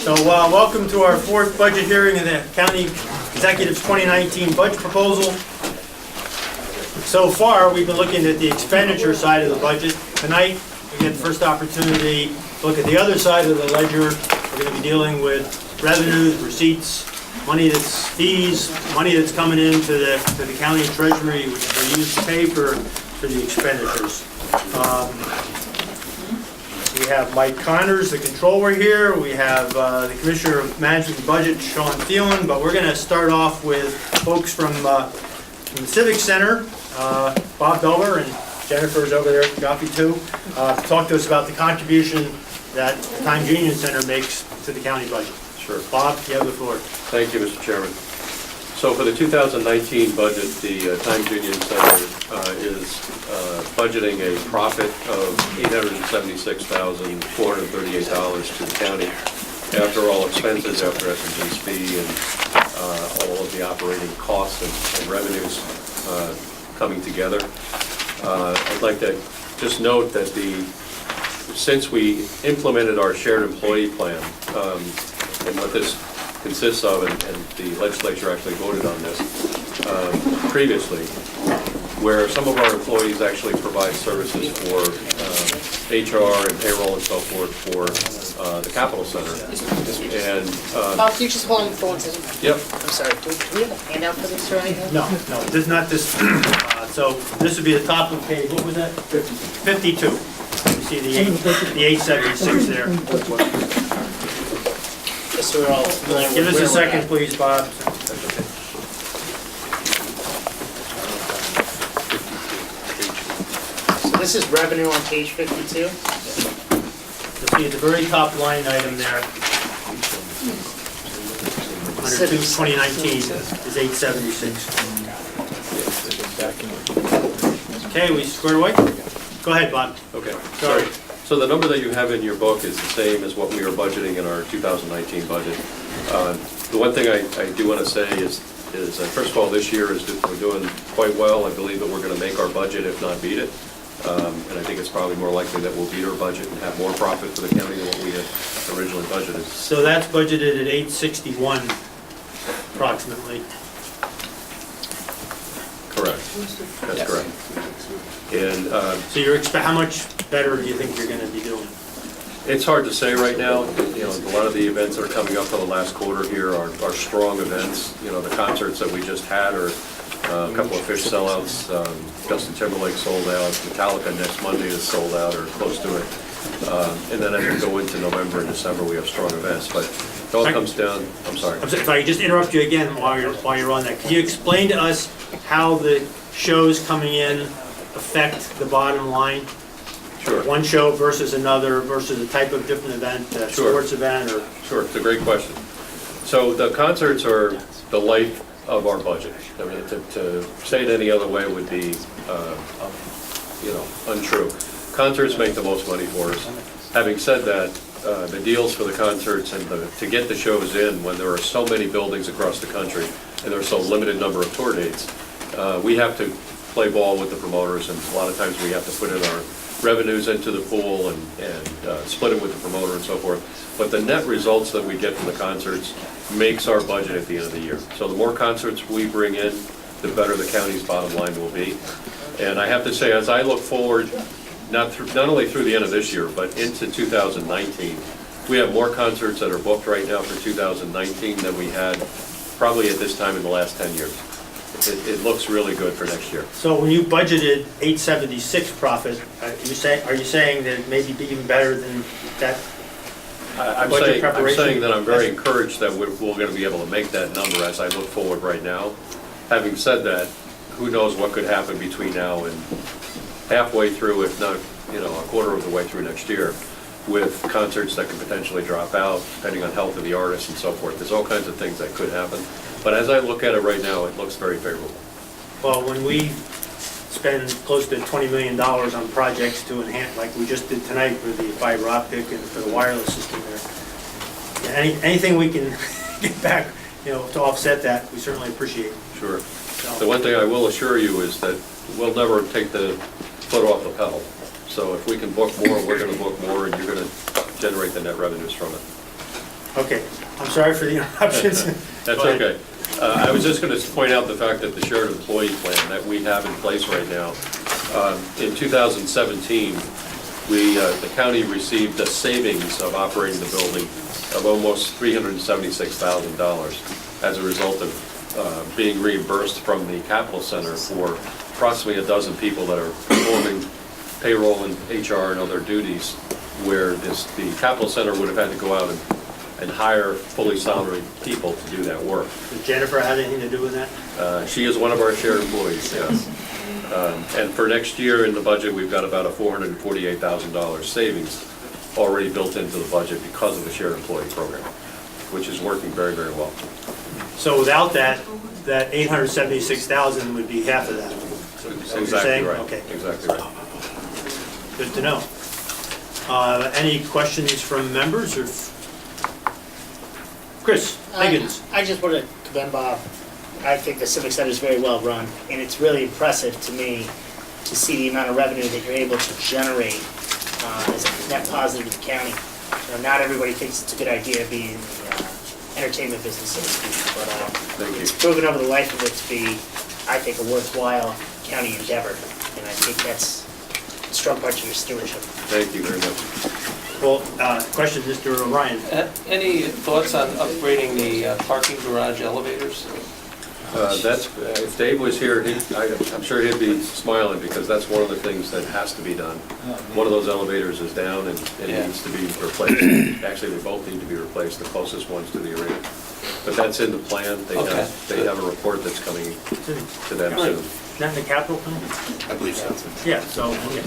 So welcome to our fourth budget hearing of the County Executive's 2019 budget proposal. So far, we've been looking at the expenditure side of the budget. Tonight, we get the first opportunity to look at the other side of the ledger. We're going to be dealing with revenues, receipts, money that's fees, money that's coming into the county treasury, which they use to pay for the expenditures. We have Mike Connors, the controller here. We have the Commissioner of Management and Budget, Sean Thielen. But we're going to start off with folks from the Civic Center, Bob Beller and Jennifer's over there, Goffey too, to talk to us about the contribution that the Times Union Center makes to the county budget. Sure. Bob, you have the floor. Thank you, Mr. Chairman. So for the 2019 budget, the Times Union Center is budgeting a profit of $876,438 to the county after all expenses, after S&G's fee and all of the operating costs and revenues coming together. I'd like to just note that since we implemented our shared employee plan, and what this consists of, and the legislature actually voted on this previously, where some of our employees actually provide services for HR and payroll and so forth for the Capitol Center. And Bob, can you just hold on for 1 second? yep. I'm sorry, do we have a handout for this or anything? No, this is not this. So this would be the top of page. What was that? 52. You see the 876 there. Just so we're all familiar Give with us a where we're second, at. please, Bob. So this is revenue on page 52. You'll see at the very top line item there, under 2019 is 876. Okay, we squared away? Go ahead, Bob. Okay, Sorry. sorry. So the number that you have in your book is the same as what we are budgeting in our 2019 budget. The one thing I do want to say is first of all, this year we're doing quite well. I believe that we're going to make our budget, if not beat it. And I think it's probably more likely that we'll beat our budget and have more profit for the county than what we had originally budgeted. So that's budgeted at 861 approximately. Correct. That's correct. And So how much better do you think you're going to be doing? it's hard to say right now. You know, a lot of the events that are coming up for the last quarter here are strong events. You know, the concerts that we just had are a couple of Fish sellouts. Justin Timberlake sold out. Metallica next Monday is sold out or close to it. And then as we go into November and December, we have strong events. But it all comes down. I'm sorry. If I could just interrupt you again while you're on that. Can you explain to us how the shows coming in affect the bottom line? Sure. One show versus another versus a type of different event, Sure. sports event or... Sure, it's a great question. So the concerts are the life of our budget. I mean, to say it any other way would be, untrue. Concerts make the most money for us. Having said that, the deals for the concerts and to get the shows in when there are so many buildings across the country and there are so limited number of tour dates, we have to play ball with the promoters, and a lot of times we have to put in our revenues into the pool and split it with the promoter and so forth. But the net results that we get from the concerts makes our budget at the end of the year. So the more concerts we bring in, the better the county's bottom line will be. And I have to say, as I look forward, not only through the end of this year, but into 2019, we have more concerts that are booked right now for 2019 than we had probably at this time in the last 10 years. It looks really good for next year. So when you budgeted 876 profit, are you saying that it may be even better than that? I'm saying that I'm very encouraged that we're going to be able to make that number as I look forward right now. Having said that, who knows what could happen between now and halfway through, if not, a quarter of the way through next year, with concerts that could potentially drop out, depending on health of the artist and so forth. There's all kinds of things that could happen. But as I look at it right now, it looks very favorable. Well, when we spend close to $20 million on projects to enhance, like we just did tonight for the fiber optic and for the wireless system there, anything we can get back, to offset that, we certainly appreciate. Sure. The one thing I will assure you is that we'll never take the foot off the pedal. So if we can book more, we're going to book more, and you're going to generate the net revenues from it. Okay, I'm sorry for the interruptions. That's Go ahead. okay. I was just going to point out the fact that the shared employee plan that we have in place right now, in 2017, the county received a savings of operating the building of almost $376,000 as a result of being reimbursed from the capital center for approximately a dozen people that are performing payroll and HR and other duties, where the capital center would have had to go out and hire fully salaried people to do that work. Does Jennifer have anything to do with that? She is one of our shared employees, yes. And for next year in the budget, we've got about a $448,000 savings already built into the budget because of the shared employee program, which is working very, very well. So without that 876,000 would be half of that. Is that what you're Exactly saying? right. Okay, Exactly right. good to know. Any questions from members or? Chris Higgins. I just want to commend Bob. I think the Civic Center is very well run, and it's really impressive to me to see the amount of revenue that you're able to generate as a net positive to the county. You know, not everybody thinks it's a good idea to be in the entertainment business, so to speak, but Thank you. it's proven over the life of it to be, I think, a worthwhile county endeavor, and I think that's a strong part of your stewardship. Thank you very much. Well, question, Mr. O'Brien. Any thoughts on upgrading the parking garage elevators? If Dave was here, I'm sure he'd be smiling, because that's one of the things that has to be done. One of those elevators is down and it Yeah. needs to be replaced. Actually, they both need to be replaced, the closest ones to the arena. But that's in the plan. They Okay. have a report that's coming to them soon. Not in the capital plan? I believe so. Yeah, so, okay.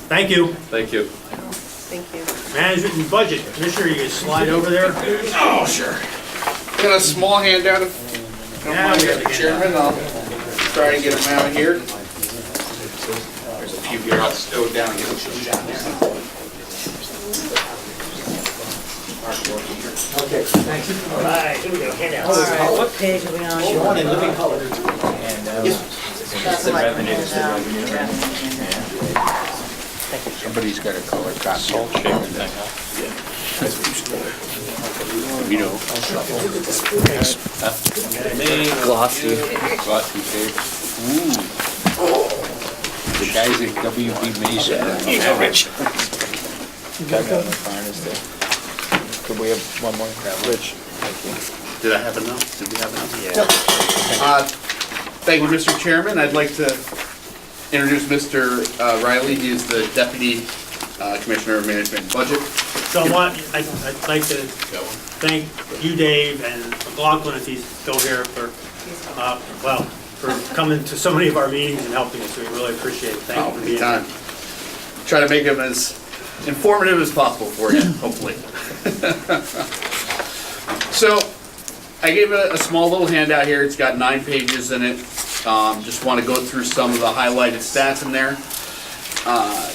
Thank you. Thank you. Thank you. Management and budget. Commissioner, you can slide over there. Oh, sure. Got a small handout if you don't Yeah, mind, we got the Mr. Chairman. I'll try to get them out here. There's a few here. I'll just go down and get them. Okay, thanks. All right, here we go, handouts. All right, what page are we on? One in living color. That's the revenue. Somebody's got a color copy. You know. Glossy. Glossy tape. Ooh. The guys at WB Mason. Yeah, Rich. Could we have one more? Rich. Did I have enough? Did we have enough? Yeah. Thank you, Mr. Chairman. I'd like to introduce Mr. Riley. He is the Deputy Commissioner of Management and Budget. So I'd like to thank you, Dave, and McLaughlin, if he's still here, for coming to so many of our meetings and helping us. We really appreciate it. Thank you for being here. Anytime. Try to make them as informative as possible for you, hopefully. So, I gave a small little handout here. It's got 9 pages in it. Just want to go through some of the highlighted stats in there.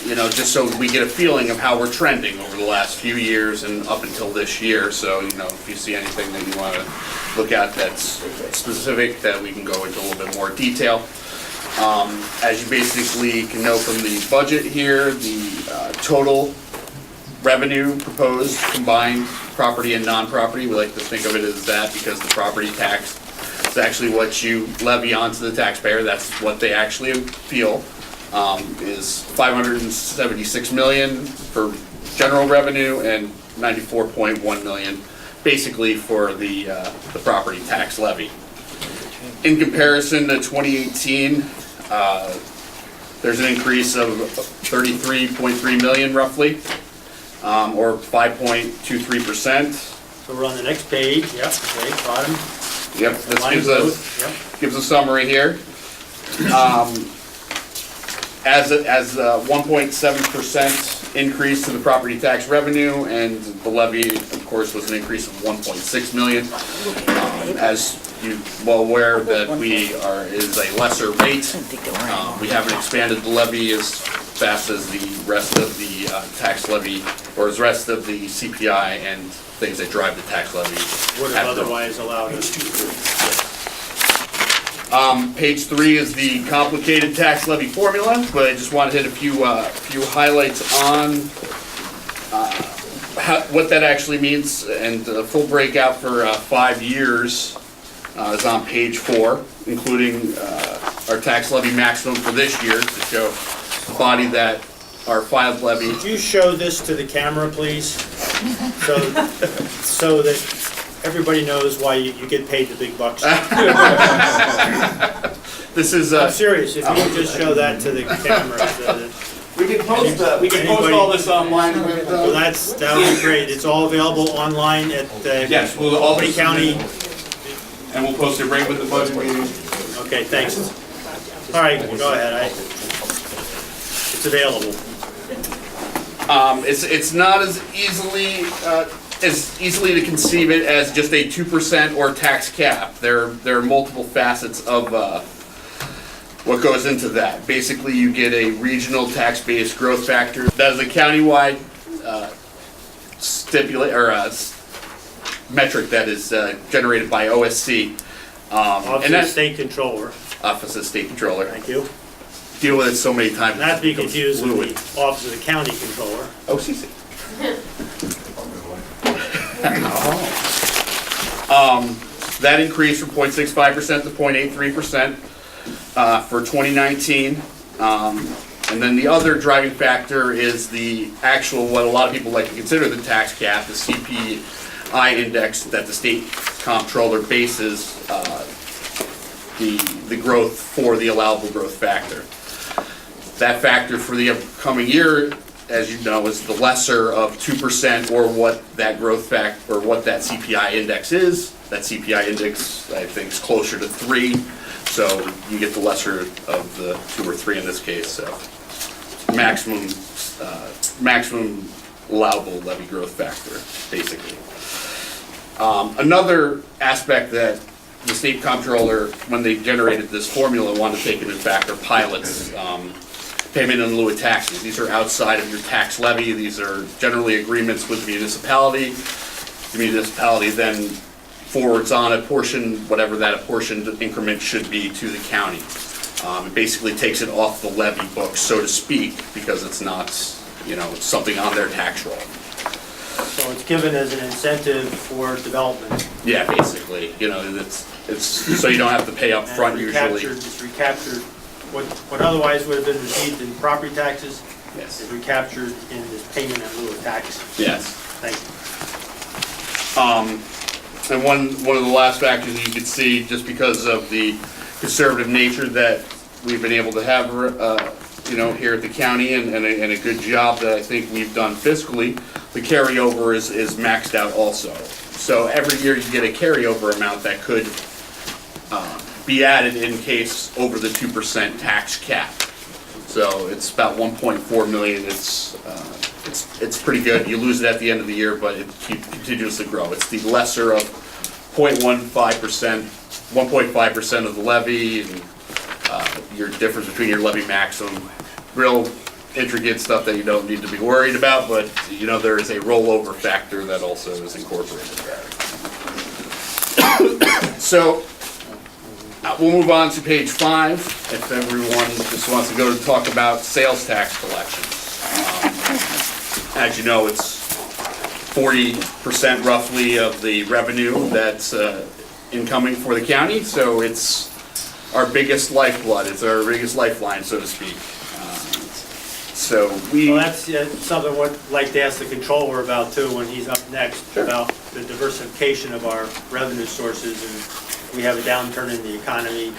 You know, just so we get a feeling of how we're trending over the last few years and up until this year. So, you know, if you see anything that you want to look at that's specific, that we can go into a little bit more detail. As you basically can know from the budget here, the total revenue proposed, combined property and non-property, we like to think of it as that because the property tax is actually what you levy onto the taxpayer. That's what they actually feel. Is $576 million for general revenue and $94.1 million basically for the property tax levy. In comparison to 2018, there's an increase of 33.3 million roughly, or 5.23%. So we're on the next page. Yep, okay, bottom. Yep, this Line gives growth, us, yep. gives a summary here. As a 1.7% increase to the property tax revenue, and the levy, of course, was an increase of 1.6 million. As you well aware, that is a lesser rate. We haven't expanded the levy as fast as the rest of the tax levy, or as rest of the CPI and things that drive the tax levy. Would have otherwise allowed us to. Page 3 is the complicated tax levy formula, but I just want to hit a few highlights on what that actually means, and the full breakout for 5 years is on page 4, including our tax levy maximum for this year to show the body that our filed levy. Could you show this to the camera, please? So that everybody knows why you get paid the big bucks. This is, I'm serious, if you would just show that to the camera. So that- We can post all this online. Well, that would be great. It's all available online at Yes, we'll all Albany County. And we'll post it right with the budget meeting. Okay, thanks. All right, go ahead. It's available. it's not as easily to conceive it as just a 2% or tax cap. There are multiple facets of what goes into that. Basically, you get a regional tax-based growth factor. That is a countywide metric that is generated by OSC. Office And of that State Controller. Office of State Controller. Thank you. Deal with it so many times. Not to be it becomes confused with fluid. the Office of the County Controller. OCC. That increased from 0.65% to 0.83% for 2019. And then the other driving factor is the actual, what a lot of people like to consider the tax cap, the CPI index that the state comptroller bases the growth for the allowable growth factor. That factor for the upcoming year, as you know, is the lesser of 2% or what that growth factor, or what that CPI index is. That CPI index, I think, is closer to 3, so you get the lesser of the 2 or 3 in this case, so maximum allowable levy growth factor, basically. Another aspect that the state comptroller, when they generated this formula, wanted to take into effect are pilots. Payment in lieu of taxes. These are outside of your tax levy. These are generally agreements with the municipality. The municipality then forwards on a portion, whatever that apportioned increment should be, to the county. It basically takes it off the levy book, so to speak, because it's not, it's something on their tax roll. So it's given as an incentive for development. Yeah, basically, it's so you don't have to pay up front usually. It's recaptured, what otherwise would have been received in property taxes Yes. is recaptured in this payment in lieu of tax. Yes. Thank you. And one of the last factors you could see, just because of the conservative nature that we've been able to have, here at the county, and a good job that I think we've done fiscally, the carryover is maxed out also. So every year you get a carryover amount that could be added in case over the 2% tax cap. So it's about 1.4 million. It's pretty good. You lose it at the end of the year, but it continues to grow. It's the lesser of 0.15%, 1.5% of the levy, and your difference between your levy maximum. Real intricate stuff that you don't need to be worried about, but there is a rollover factor that also is incorporated there. So we'll move on to page 5, if everyone just wants to go to talk about sales tax collection. As you know, it's 40% roughly of the revenue that's incoming for the county, so it's our biggest lifeblood, it's our biggest lifeline, so to speak. Well, that's something I'd like to ask the controller about too when he's up next, about the diversification of our revenue sources, and we have a downturn in the economy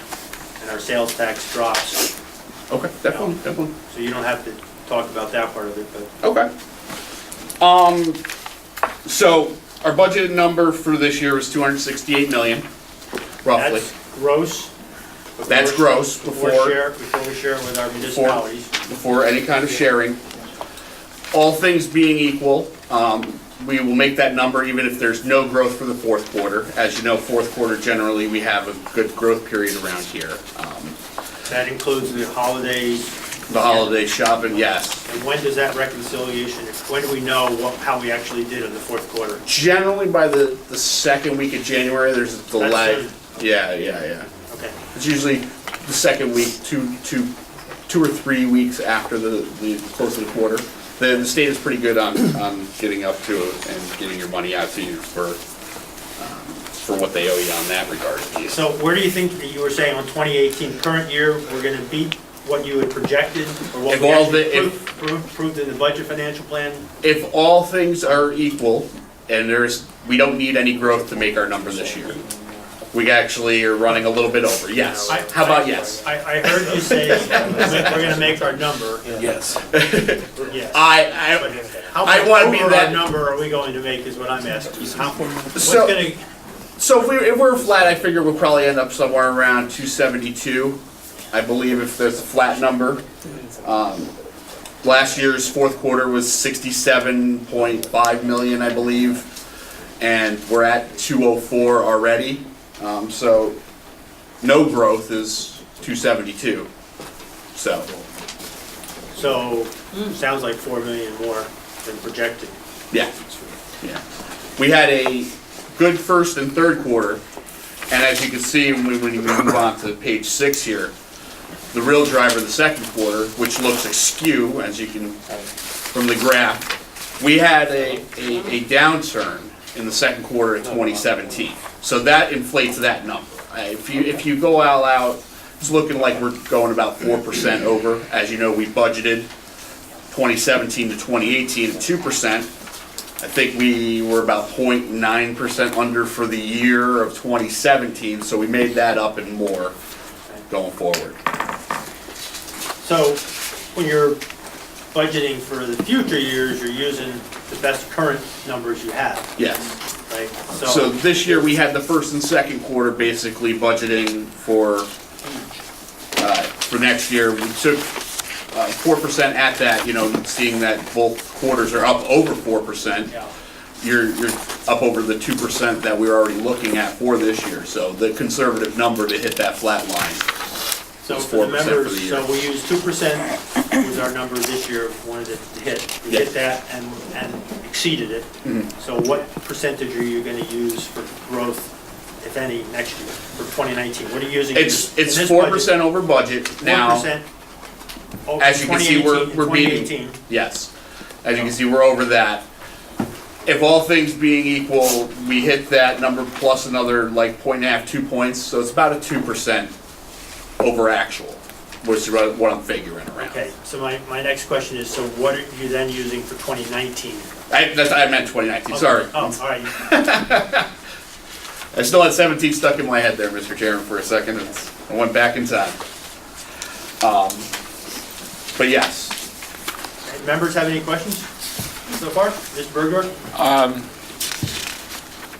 and our sales tax drops. Okay, definitely. So you don't have to talk about that part of it, but. Okay. So our budgeted number for this year is 268 million, roughly. That's gross. That's gross Before we share it with our municipalities. Before any kind of sharing. All things being equal, we will make that number even if there's no growth for the fourth quarter. As you know, fourth quarter generally we have a good growth period around here. That includes the holidays. The holiday shopping, yes. And when does that reconciliation, when do we know how we actually did in the fourth quarter? Generally by the second week of January, there's a delay. That's Yeah. Okay. It's usually the second week, two 2 or 3 weeks after the close of the quarter. The state is pretty good on getting up to it and getting your money out to you for what they owe you on that regard. So where do you think, that you were saying on 2018, current year, we're gonna beat what you had projected? Or what If we all actually the- approved in the budget financial plan? If all things are equal, and we don't need any growth to make our number this year. We actually are running a little bit over, yes. How about yes? I heard you say we're gonna make our number, Yes. yes. How I much wanna be over that- our number are we going to make is what I'm asking. What's So- gonna, So if we're flat, I figure we'll probably end up somewhere around 272. I believe if there's a flat number. Last year's fourth quarter was 67.5 million, I believe, and we're at 204 already. So no growth is 272. So sounds like 4 million more than projected. yeah, yeah. We had a good first and third quarter, and as you can see when you move on to page 6 here, the real driver of the second quarter, which looks askew, as you can, from the graph, we had a downturn in the second quarter of 2017. So that inflates that number. If you go all out, it's looking like we're going about 4% over. As you know, we budgeted 2017 to 2018 at 2%. I think we were about 0.9% under for the year of 2017, so we made that up and more going forward. So when you're budgeting for the future years, you're using the best current numbers you have, Yes. right? So this year, we had the first and second quarter basically budgeting for next year. We took 4% at that, seeing that both quarters are up over 4%. Yeah. You're up over the 2% that we were already looking at for this year. So the conservative number to hit that flat line. So was for the 4% for members, the year. so we used 2% was our number this year, wanted to hit. We Yeah. hit that and exceeded it. Mhm. So what percentage are you gonna use for growth, if any, next year, for 2019? What are you using? It's 4% over budget now. 4% over As you can see, we're 2018. beating. Yes. As you can see, we're over that. If all things being equal, we hit that number plus another like 1.5, 2 points, so it's about a 2% over actual, which is what I'm figuring around. Okay, so my next question is, so what are you then using for 2019? I meant 2019, sorry. Oh, all right. I still had 17 stuck in my head there, Mr. Chairman, for a second. I went back in time. But yes. Members have any questions so far? Mr. Bergdorf?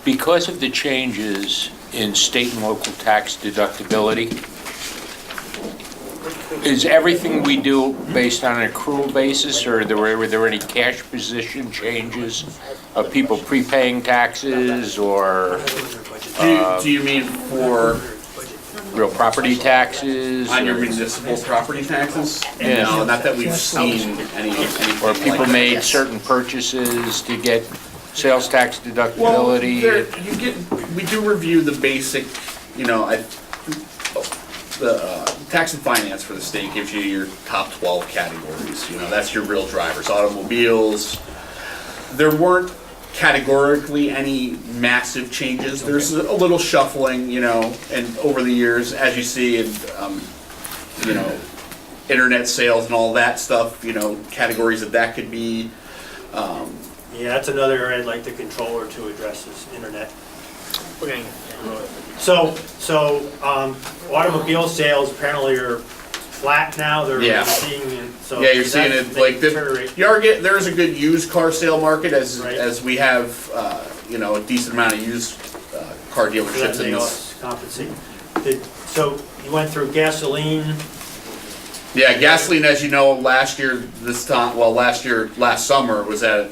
Because of the changes in state and local tax deductibility, is everything we do based on an accrual basis, or were there any cash position changes of people prepaying taxes or Do you mean for real property taxes? on your or- municipal property taxes? Yeah. No, not that we've seen anything Or like people that. made certain purchases to get sales tax Well, deductibility? we do review the basic, the tax and finance for the state gives you your top 12 categories. That's your real drivers, automobiles. There weren't categorically any massive changes. There's a little shuffling, and over the years, as you see in, internet sales and all that stuff, categories that could be. Yeah, that's another area I'd like the controller to address is internet. We're gonna, So, automobile sales apparently are flat now, they're Yeah. seeing, so. Yeah, you're seeing that's- it they like deteriorate. there's a good used car sale market as Right. as we have a decent amount of used car So that dealerships in may this. also compensate. So you went through gasoline, Yeah, gasoline, as you know, last summer was at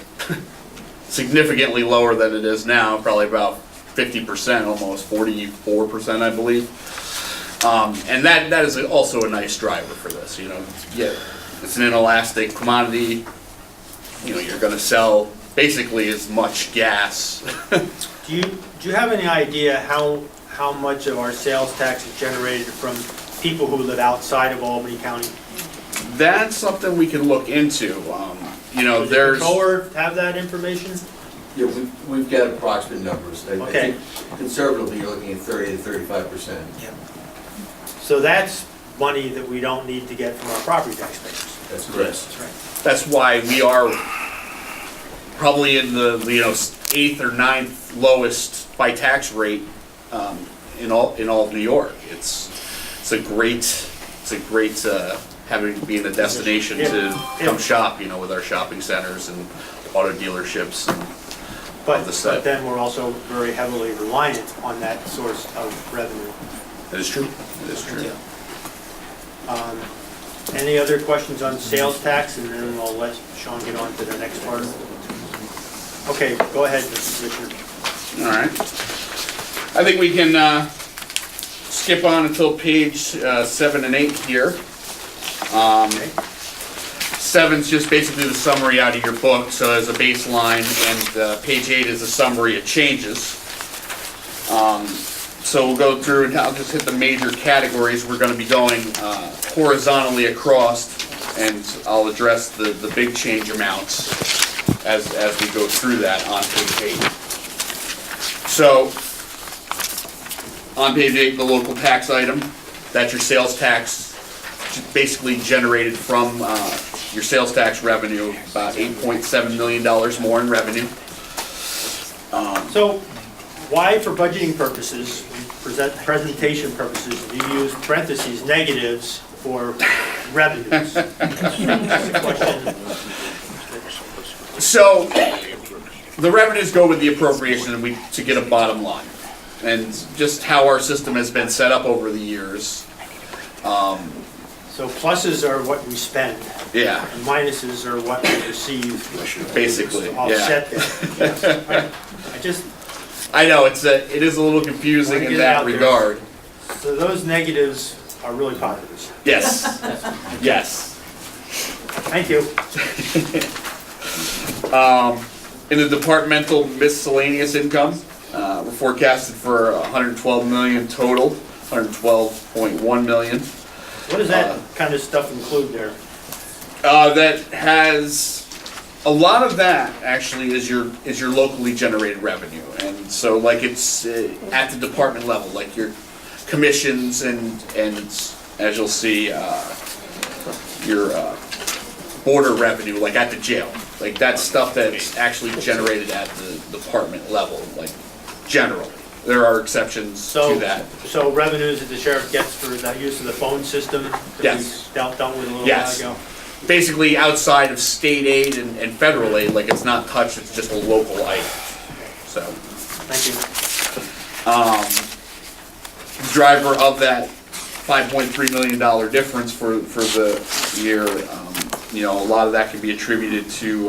significantly lower than it is now, probably about 50%, almost 44%, I believe. And that is also a nice driver for this, Yeah, it's an inelastic commodity. You're gonna sell basically as much gas. do you have any idea how much of our sales tax is generated from people who live outside of Albany County? That's something we can look into. You know, Does the there's, controller have that information? Yeah, we've got approximate numbers. I Okay. think conservatively, you're looking at 30 to 35%. So that's money that we don't need to get from our property tax payers. That's correct. That's right. that's why we are probably in the, you know, 8th or 9th lowest by tax rate in all of New York. It's a great having being a destination to come shop, you know, with our shopping centers and auto dealerships and But the site. then we're also very heavily reliant on that source of revenue. That is true. That is true. Any other questions on sales tax, and then I'll let Sean get on to the next part? Okay, go ahead, Mr. Commissioner. All right. I think we can skip on until page 7 and 8 here. 7's just basically the summary out of your book, so as a baseline, and page 8 is a summary of changes. So we'll go through and I'll just hit the major categories. We're going to be going horizontally across, and I'll address the big change amounts as we go through that on page 8. So, on page 8, the local tax item, that's your sales tax, basically generated from your sales tax revenue, about $8.7 million more in revenue. So why, for budgeting purposes, presentation purposes, do you use parentheses, negatives for revenues? That's the question. So, the revenues go with the appropriation and to get a bottom line. And just how our system has been set up over the years, So pluses are what we spend, yeah, and minuses are what we receive. basically, yeah. Offset that. Yes. I know, it is a little confusing Wanna in get it that out there. regard. So those negatives are really positives. Yes, yes. Thank you. In the departmental miscellaneous income, we're forecasted for 112 million total, 112.1 million. What does that kind of stuff include there? That has, a lot of that actually is your locally generated revenue. And so like it's at the department level, like your commissions and as you'll see, your border revenue, like at the jail. Like that's stuff that's actually generated at the department level, like general. There are exceptions to that. So revenues that the sheriff gets for that use of the phone system that Yes. we dealt with a little while Yes. ago? Basically outside of state aid and federal aid, like it's not touched, it's just a local item. So, Thank you. driver of that $5.3 million difference for the year, you know, a lot of that can be attributed to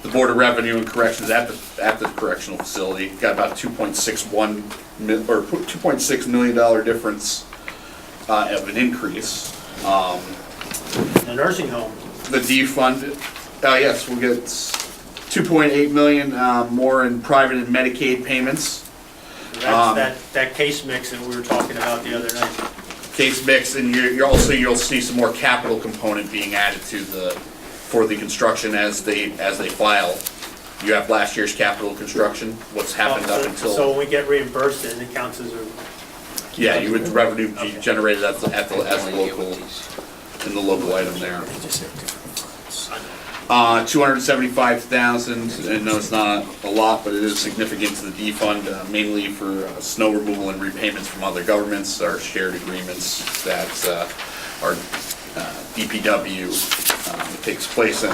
the Board of Revenue and Corrections at the correctional facility. Got about $2.6 million difference of an increase. The nursing home, The defund, yes, we'll get 2.8 million more in private and Medicaid payments. that's that case mix that we were talking about the other night. Case mix, and you'll see some more capital component being added to for the construction as they file. You have last year's capital construction, what's happened up So until, when we get reimbursed, then it counts as a, yeah, you would revenue be generated as a local, in the local item there. 275,000, and no, it's not a lot, but it is significant to the defund, mainly for snow removal and repayments from other governments, our shared agreements that our DPW takes place in.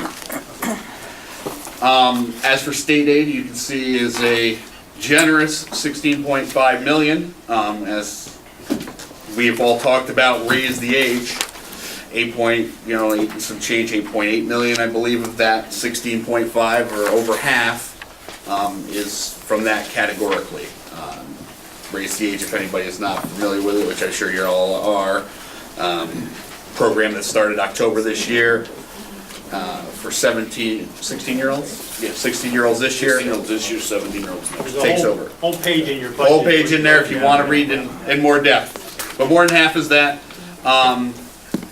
As for state aid, you can see is a generous 16.5 million, as we've all talked about, raise the age. 8.8 million, I believe, of that 16.5, or over half, is from that categorically. Raise the age, if anybody is not familiar with it, which I'm sure you all are. Program that started October this year for 16-year-olds? Yeah, 16-year-olds this year. 16-year-olds this year, 17-year-olds next. there's a Takes over. whole page in your budget. Whole page in there if you want to read in more depth. But more than half is that.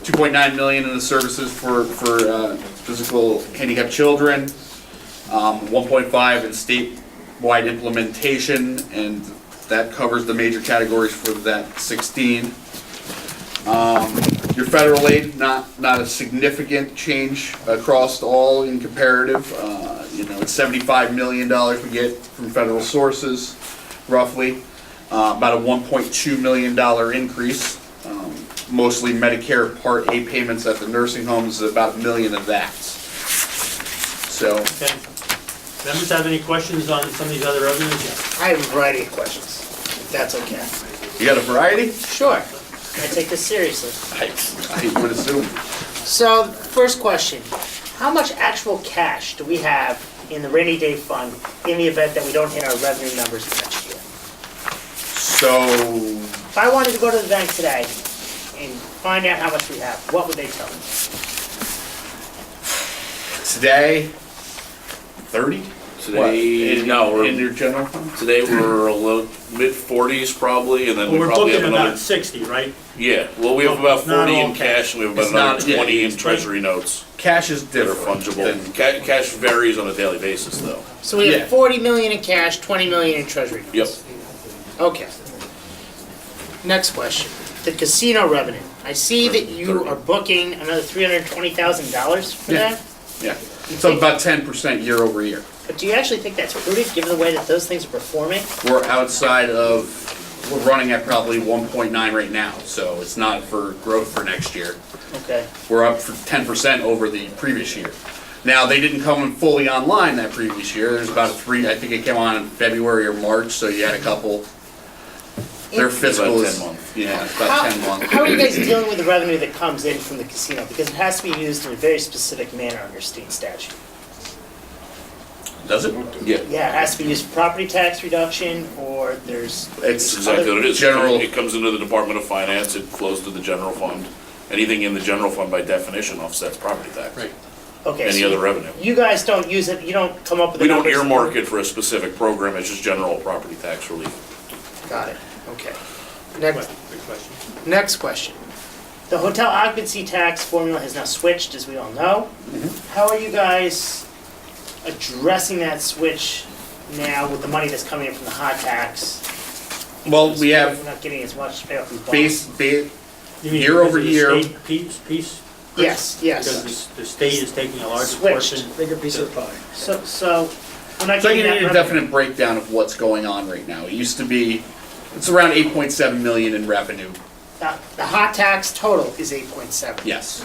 2.9 million in the services for physical handicapped children, 1.5 in statewide implementation, and that covers the major categories for that 16. Your federal aid, not a significant change across all in comparative. It's $75 million we get from federal sources, roughly. About a $1.2 million increase. Mostly Medicare Part A payments at the nursing homes, about $1 million of that. So, Okay. Members have any questions on some of these other revenues? I have a variety of questions, if that's okay. you got a variety? Sure. I take this seriously. I would assume. So, first question, how much actual cash do we have in the rainy day fund in the event that we don't hit our revenue numbers next year? So, If I wanted to go to the bank today and find out how much we have, what would they tell me? today, 30? Today, What, no, in we're, your general fund? today we're a little, mid-40s probably, and then Well, we we're probably booking have another. about 60, right? Yeah, well, we have about Not 40 all in cash. cash, and we have about It's not- another yeah, 20 in it's treasury notes Cash is that are different. fungible. than- Cash varies on a daily basis, though. So we Yeah. have 40 million in cash, 20 million in treasury notes. Yep. Okay. Next question, the casino revenue. I see that you are booking another $320,000 for Yeah. that, Yeah, so about 10% year over year. but do you actually think that's prudent, given the way that those things are performing? We're outside of, we're running at probably 1.9 right now, so it's not for growth for next year. Okay. We're up for 10% over the previous year. Now, they didn't come fully online that previous year. There's about I think it came on in February or March, so you had a couple. Their fiscal About is, 10 months. yeah, it's about 10 months. How are you guys dealing with the revenue that comes in from the casino? Because it has to be used in a very specific manner under state statute. Does it? Yeah. Yeah, it has to be used for property tax reduction, or there's. It's That's exactly what it is. General- It comes into the Department of Finance, it flows to the general fund. Anything in the general fund by definition offsets property tax. Right. Okay, Any so other revenue. you guys don't use it, you don't come up with the We don't numbers? earmark it for a specific program, it's just general property tax relief. Got it, okay. Good Next, question. next question. The hotel occupancy tax formula has now switched, as we all know. How are you guys addressing that switch now with the money that's coming in from the hot tax? Well, we have We're not getting as much to pay off these bonds. You mean Year over because of the year. state piece? Yes, yes. Because the state is taking a larger Switched. portion. Bigger piece of the pie. So, we're not So I getting can that give you a revenue. definite breakdown of what's going on right now. It used to be, it's around 8.7 million in revenue. The hot tax total is 8.7. Yes.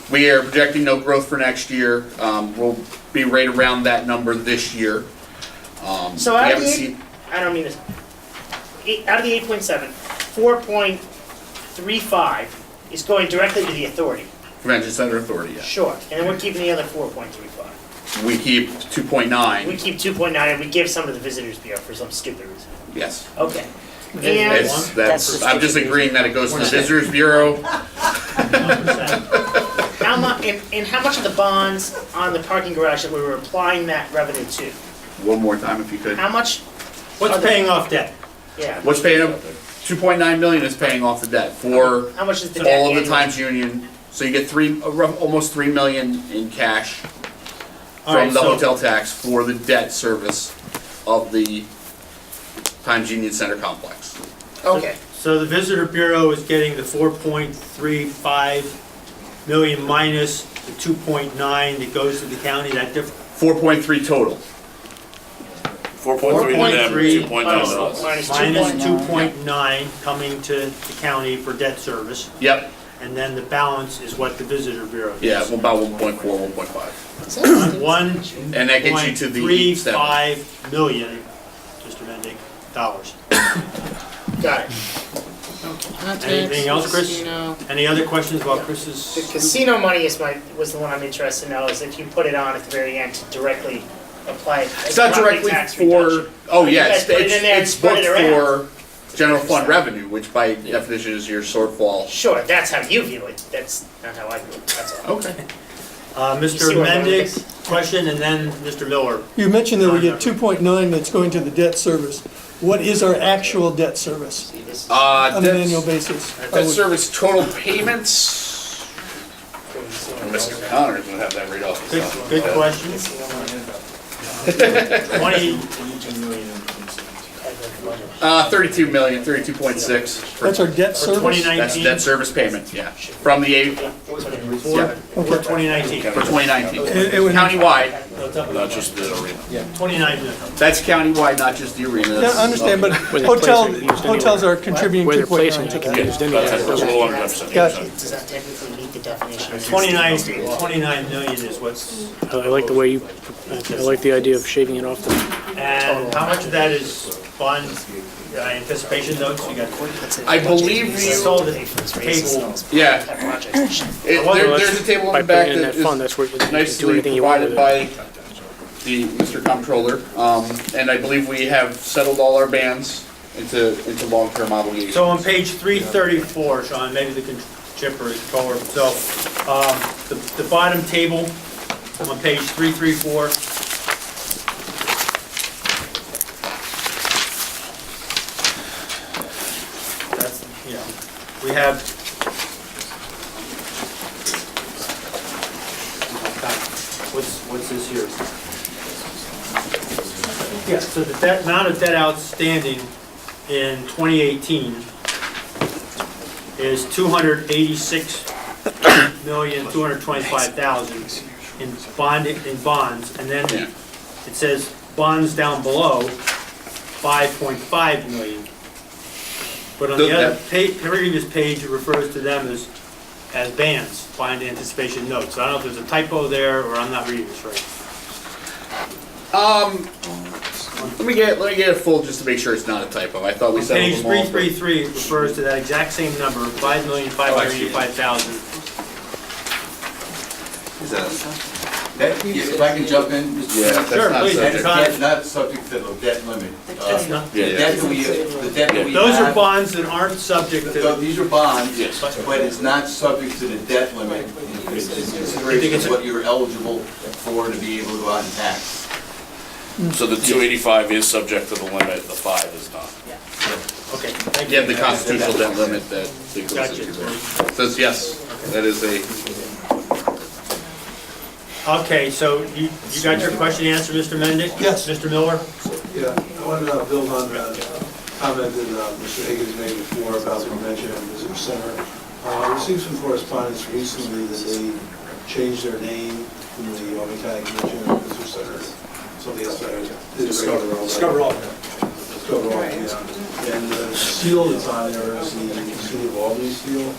We are projecting no growth for next year. We'll be right around that number this year. So we out of haven't the, seen, I don't mean this, out of the 8.7, 4.35 is going directly to the authority. Convention Center Authority, yeah. Sure, and then we're keeping the other 4.35. We keep We 2.9, keep 2.9 and we give some to the Visitors Bureau for some stupid reason. yes. Okay. And It's, that's, I'm just agreeing that it goes to the Visitors Bureau. 1%. How much, and how much of the bonds on the parking garage that we were applying that revenue to? One more time if you could. How much, What's paying off debt? yeah, What's paying up, 2.9 million is paying off the debt for how much is the debt all of the annually? Times Union. So you get almost 3 million in cash All right, from the so- hotel tax for the debt service of the Times Union Center complex. Okay, So the Visitor Bureau is getting the 4.35 million minus the 2.9 that goes to the county, that difference? 4.3 total. 4.3 to them, 4.3 2.9 minus, to us. minus Minus 2.9. 2.9 coming to the county for debt service, Yep, and then the balance is what the Visitor Bureau gets. yeah, about 1.4, 1.5. And that gets you to the 1.35 million, Mr. Mendick, dollars. Got it. Anything else, Chris? Casino. Any other questions about The Chris's? casino money was the one I'm interested to know, is if you put it on at the very end to directly apply it. It's not property directly tax for, reduction. oh You yeah, guys put it in there and it's spread booked it around. for general fund revenue, which by definition is your shortfall. Sure, that's how you view it, that's not how I view it, that's all. Okay. You Mr. see where I'm going with Mendick, question, and then Mr. Miller. You mentioned that we get 2.9 that's going to the debt service. What is our actual debt service See, this is- on an Debt- annual basis? Debt service total payments, Mr. Connors would have that right off the top. Good question. 20, 32 million, 32.6. That's our debt for service? That's 2019? debt service payment, yeah. From the, For 2019. for 2019. It would- Countywide, Not just the arena. 29 million. that's countywide, not just the arena. Yeah, That's- I understand, but Where they're hotel, placing it used hotels are contributing Where they're 2.9 placing to it, that. can be used About 10, anywhere. it's a little under 10%. Gotcha. Does that technically meet the definition? of 29 million is what's, I like the way you, I like the idea of shaving it off the, and how much of that is bond anticipation notes? You got, I believe you you, sold the table. yeah. There's a table in by the back putting in that that fund, is that's where you can do nicely anything you want provided with it. by the Mr. Comptroller. And I believe we have settled all our bands into long-term obligations. So on page 334, Sean, maybe the chipper is forward. So the bottom table on page 334. That's, yeah, we have. What's this here? Yeah, so the debt, amount of debt outstanding in 2018 is $286,225,000 in bonds, and then Yeah. it says bonds down below, 5.5 million. But on the other previous page, it refers to them as bands, bond anticipation notes. So I don't know if there's a typo there, or I'm not reading this right. Let me get it full just to make sure it's not a typo. I thought we settled Page them all. 333 refers to that exact same number, 5,585,000. If I can jump in, Mr. Yeah, Chairman? that's Sure, not please. subject. That's not subject to the debt limit. That's not- The debt that we Those are have- bonds that aren't subject to, These are bonds, Yes. but it's not subject to the debt limit in consideration of what you're eligible for to be able to go out and tax. So the 285 is subject to the limit, the 5 is not. okay, thank You you. have the constitutional debt limit that goes Gotcha. into there. Says yes, that is a, Okay, so you got your question answered, Mr. Mendick? Yes. Mr. Miller? Yeah, I want to build on the comment that Mr. Higgins made before about the convention and visitor center. I received some correspondence recently that they changed their name from the Albany County Convention and Visitor Center, something else. Discover All. Yeah. And the seal that's on there is the City of Albany seal.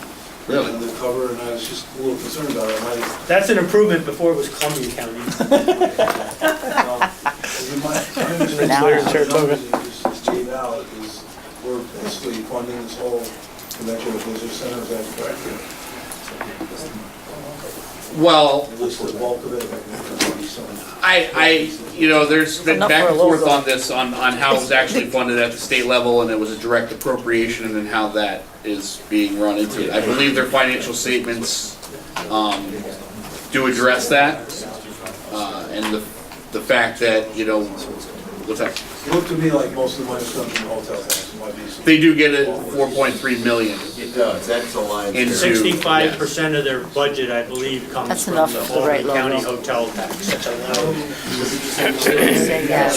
Really? On the cover, and I was just a little concerned about it. That's an improvement before it was Columbia County. Now you're in Saratoga. Just gave out is we're basically funding this whole convention and visitor center, is that correct? well, At least the bulk of it, maybe some. there's been Enough back for and a forth logo. on this, on how it was actually funded at the state level, and it was a direct appropriation, and then how that is being run into it. I believe their financial statements, do address that, and the fact that, what's that? It looked to me like most of the money comes from hotel tax, it might be some. They do get it 4.3 million It does, that's the line. into. 65% of their budget, I believe, comes That's from enough the for the right Albany County logo. hotel tax. Say yes.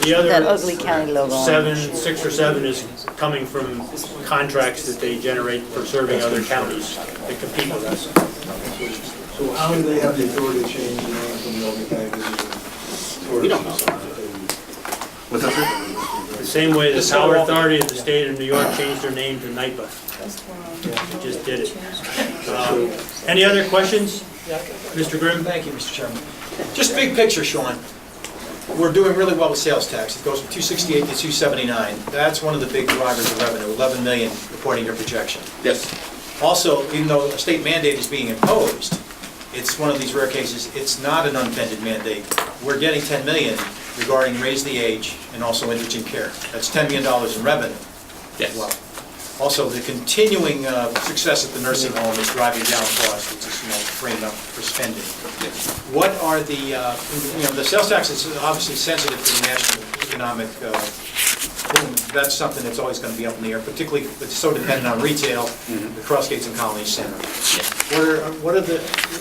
The other That ugly county logo on it. 6 or 7 is coming from contracts that they generate for serving other counties that compete with us. So how do they have the authority to change the name from the Albany County Visitor? We don't know. What's that, sir? The same way the Power Authority of the state of New York changed their name to NIPA. They just did it. Any other questions? Mr. Grimm? Thank you, Mr. Chairman. Just big picture, Sean. We're doing really well with sales tax. It goes from 268 to 279. That's one of the big drivers of revenue, 11 million according to projection. Yes. Also, even though a state mandate is being imposed, it's one of these rare cases, it's not an unfunded mandate. We're getting 10 million regarding raise the age and also indigent care. That's $10 million in revenue. Yes. Well, also, the continuing success at the nursing home is driving down costs, which is freeing up for spending. What are the sales tax is obviously sensitive to the national economic boom, that's something that's always gonna be up in the air, particularly, it's so dependent on retail, the Crossgates and Colony Center.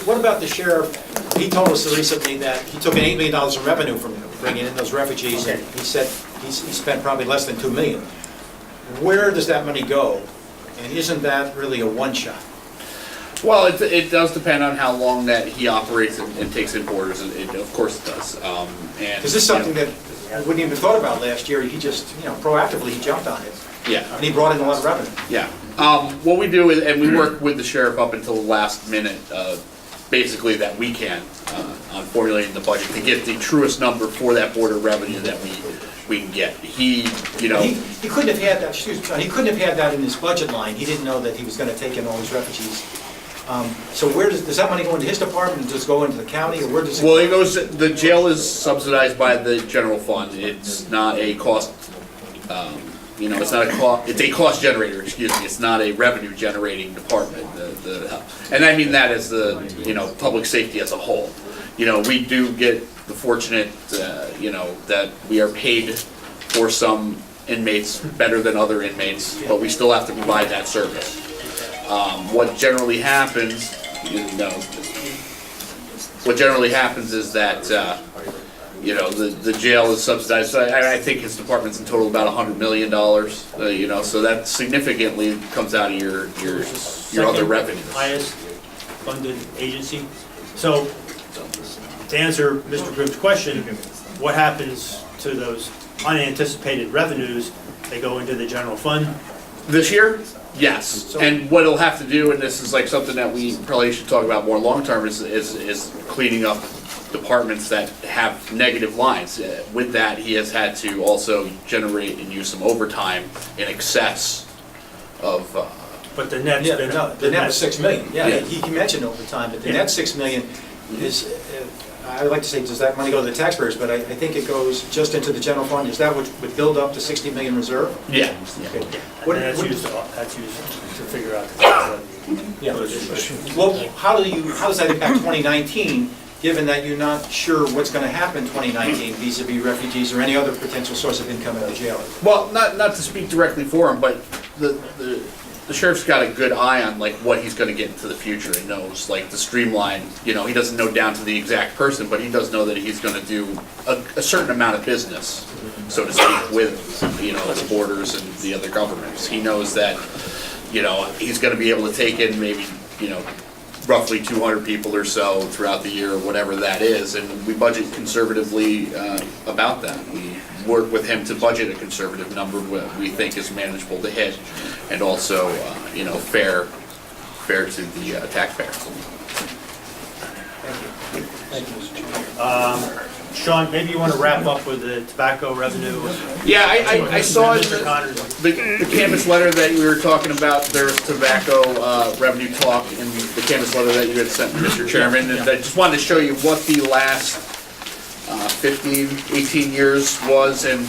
What about the sheriff? He told us recently that he took in $8 million in revenue from bringing in those refugees, and he said he spent probably less than $2 million. Where does that money go? And isn't that really a one-shot? Well, it does depend on how long that he operates and takes in borders, and of course it does. Because this is something that I wouldn't even thought about last year. He just, proactively, he jumped on it. Yeah. And he brought in a lot of revenue. Yeah. What we do is, and we work with the sheriff up until the last minute, basically that we can, on formulating the budget to get the truest number for that border revenue that we can get. He couldn't have had that, he couldn't have had that in his budget line. He didn't know that he was gonna take in all these refugees. So where does that money go into his department, does it go into the county, or where does it? Well, it goes, the jail is subsidized by the general fund. It's not a cost, it's a cost generator, excuse me. It's not a revenue generating department. And I mean that as the, public safety as a whole. We do get the fortunate, that we are paid for some inmates better than other inmates, but we still have to provide that service. What generally happens, is that, the jail is subsidized. So I think his department's in total about $100 million, so that significantly comes out of your other revenues. Highest funded agency. So, to answer Mr. Grimm's question, what happens to those unanticipated revenues? They go into the general fund? This year? Yes, and what it'll have to do, and this is like something that we probably should talk about more long-term, is cleaning up departments that have negative lines. With that, he has had to also generate and use some overtime in excess of. But the net's been up. The net was $6 million. Yeah, Yeah. he mentioned overtime, but the net $6 million is, I would like to say, does that money go to the taxpayers? But I think it goes just into the general fund. Is that what would build up the $60 million reserve? Yeah. Okay. And that's used to figure out the tax levy. Yeah. Well, how does that impact 2019, given that you're not sure what's going to happen in 2019 vis-a-vis refugees or any other potential source of income in the jail? Well, not to speak directly for him, but the sheriff's got a good eye on like what he's going to get into the future. He knows like the streamline. He doesn't know down to the exact person, but he does know that he's going to do a certain amount of business, so to speak, with the borders and the other governments. He knows that he's going to be able to take in maybe roughly 200 people or so throughout the year, or whatever that is, and we budget conservatively about that. We work with him to budget a conservative number we think is manageable to hit, and also, fair to the taxpayer. Thank you, Mr. Chairman. Sean, maybe you want to wrap up with the tobacco revenue? Yeah, I saw in Mr. Connors. the canvas letter that we were talking about, there was tobacco revenue talk in the canvas letter that you had sent, Mr. Chairman, and I just wanted to show you what the last 15, 18 years was, and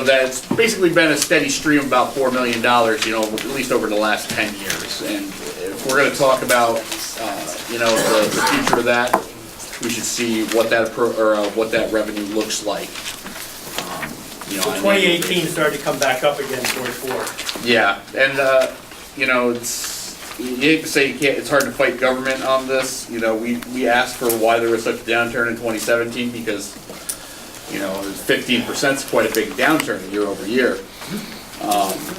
that's basically been a steady stream of about $4 million, at least over the last 10 years. And if we're going to talk about, the future of that, we should see what that revenue looks like. So 2018 started to come back up again towards 4. Yeah, and you hate to say it's hard to fight government on this. We asked for why there was such a downturn in 2017 because 15% is quite a big downturn year over year.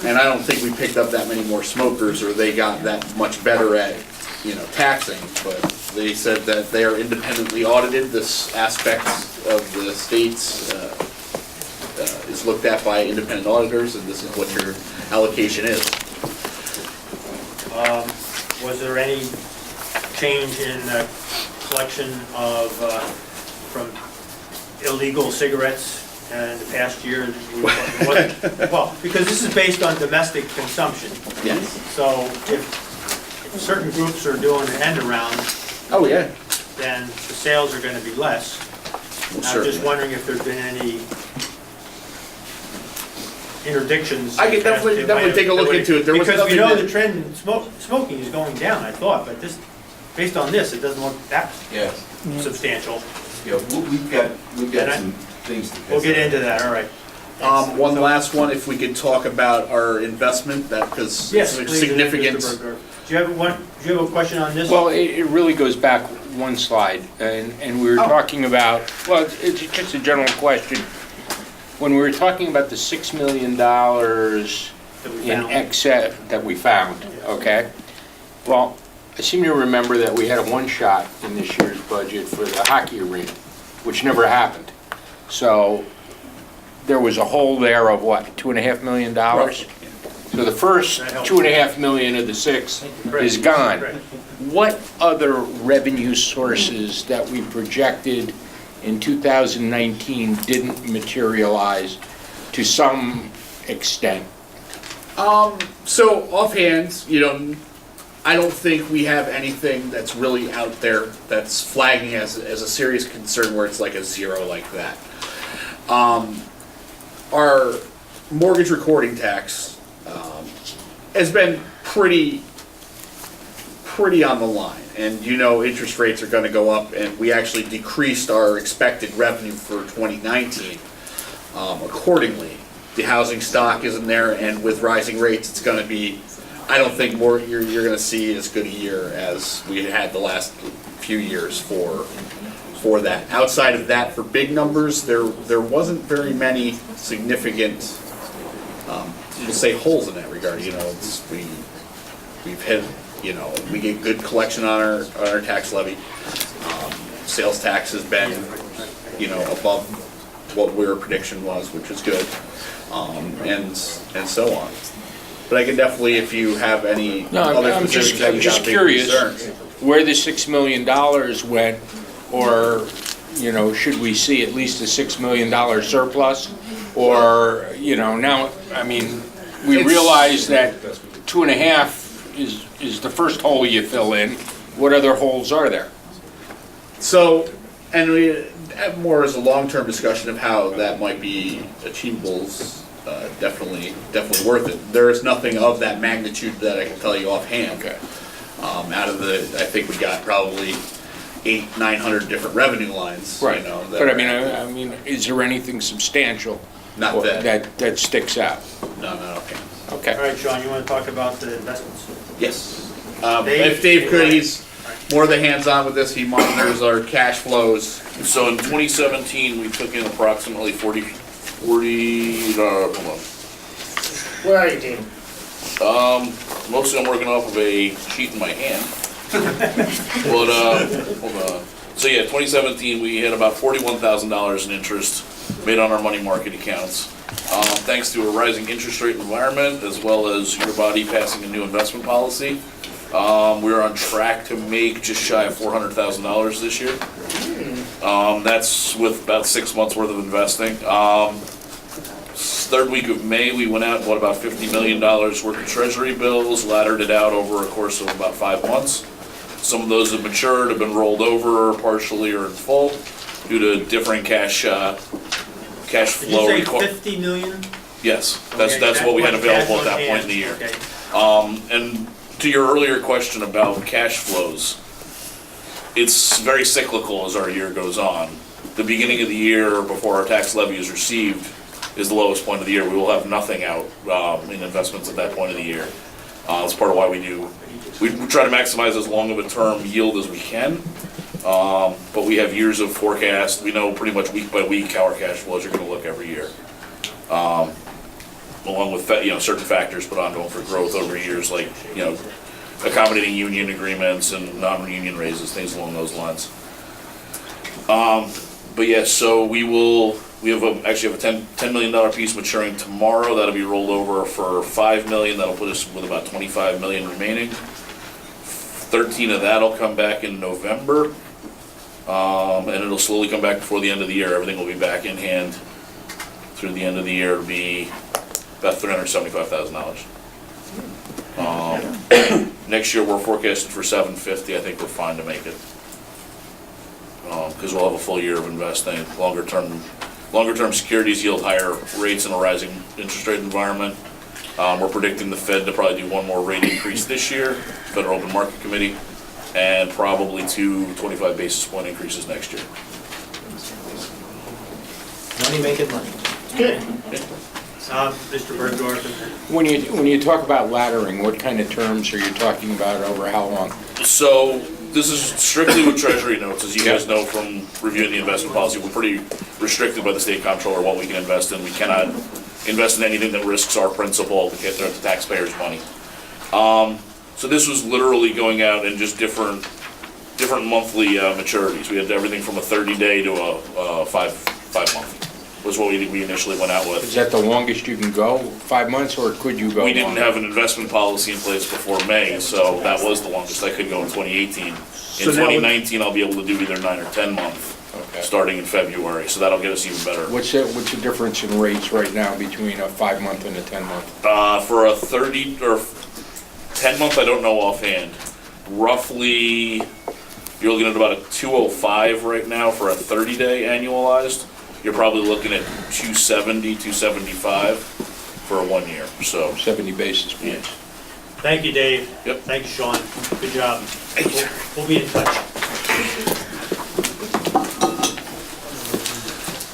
And I don't think we picked up that many more smokers, or they got that much better at taxing, but they said that they are independently audited. This aspect of the states is looked at by independent auditors, and this is what your allocation is. Was there any change in the collection of, from illegal cigarettes in the past year? Well, because this is based on domestic consumption. Yes. So if certain groups are doing an end around, oh yeah, then the sales are going to be less. Well, I'm just wondering if there's been any interdictions. I can definitely take a look into it. Because we know the trend in smoking is going down, I thought, but this, based on this, it doesn't look that substantial. We've got some things to. We'll get into that, all right. One last one, if we could talk about our investment, that, because Yes, it's please, significant. Mr. Berger. Do you have a question on this? Well, it really goes back one slide, and we were talking about, well, it's just a general question. When we were talking about the $6 million in excess that we found, okay? Well, I seem to remember that we had a one-shot in this year's budget for the hockey arena, which never happened. So there was a hole there of what, $2.5 million? So the first $2.5 million of the $6 is gone. What other revenue sources that we projected in 2019 didn't materialize to some extent? So offhand, I don't think we have anything that's really out there that's flagging as a serious concern where it's like a zero like that. Our mortgage recording tax has been pretty on the line, and interest rates are going to go up, and we actually decreased our expected revenue for 2019 accordingly. The housing stock isn't there, and with rising rates, it's going to be, I don't think you're going to see as good a year as we had the last few years for that. Outside of that, for big numbers, there wasn't very many significant, we'll say, holes in that regard. We've hit, we get good collection on our tax levy. Sales tax has been, above what our prediction was, which is good, and so on. But I can definitely, if you have any other I'm specifics that you just got big curious concerns. where the $6 million went, or, should we see at least a $6 million surplus? Or, now, we realize that 2.5 is the first hole you fill in. What other holes are there? So, and we have more as a long-term discussion of how that might be achievable. Definitely worth it. There is nothing of that magnitude that I can tell you offhand. Okay. Out of the, I think we got probably 800-900 different revenue lines. Right. That But are- is there anything substantial Not that. that sticks out? No, okay. All Okay. right, Sean, you want to talk about the investments? Yes. Dave? If Dave could, he's more the hands-on with this. He monitors our cash flows. So in 2017, we took in approximately 40, hold on. Where are you, Dave? Mostly I'm working off of a sheet in my hand. But, hold on. So yeah, 2017, we had about $41,000 in interest made on our money market accounts. Thanks to a rising interest rate environment, as well as your body passing a new investment policy, we're on track to make just shy of $400,000 this year. That's with about 6 months worth of investing. Third week of May, we went out and bought about $50 million worth of treasury bills, laddered it out over a course of about 5 months. Some of those have matured, have been rolled over partially or in full due to different cash Did flow. you say requirements. 50 million? Yes, Okay, that's what we had much available cash at on that point in the year. hand. Okay. And to your earlier question about cash flows, it's very cyclical as our year goes on. The beginning of the year, before our tax levy is received, is the lowest point of the year. We will have nothing out in investments at that point of the year. That's part of why we try to maximize as long of a term yield as we can. But we have years of forecast. We know pretty much week by week how our cash flows are going to look every year. Along with certain factors put onto them for growth over years, like accommodating union agreements and non-union raises, things along those lines. But yeah, so we actually have a $10 million piece maturing tomorrow. That'll be rolled over for $5 million. That'll put us with about $25 million remaining. 13 of that'll come back in November, and it'll slowly come back before the end of the year. Everything will be back in hand through the end of the year. It'll be about $375,000. Next year we're forecasted for $750. I think we're fine to make it, because we'll have a full year of investing. Longer term securities yield higher rates in a rising interest rate environment. We're predicting the Fed to probably do one more rate increase this year, Federal Open Market Committee, and probably 2 25 basis point increases next year. Money making money. Good. Mr. Bergdorf. When you talk about laddering, what kind of terms are you talking about, over how long? So this is strictly with Treasury notes. As you guys know from reviewing the investment policy, we're pretty restricted by the state comptroller what we can invest in. We cannot invest in anything that risks our principal to get the taxpayers' money. So this was literally going out in just different monthly maturities. We had everything from a 30-day to a five-month was what we initially went out with. Is that the longest you can go, 5 months, or could you go We didn't longer? have an investment policy in place before May, so that was the longest I could go in 2018. In So now would- 2019, I'll be able to do either 9 or 10 month, Okay. starting in February, so that'll get us even better. What's the difference in rates right now between a 5-month and a 10-month? For a 30 or 10 month, I don't know offhand. Roughly, you're looking at about a 205 right now for a 30-day annualized. You're probably looking at 270, 275 for a 1 year, so. 70 basis points. Thank you, Dave. Yep. Thank you, Sean. Good job. We'll be in touch.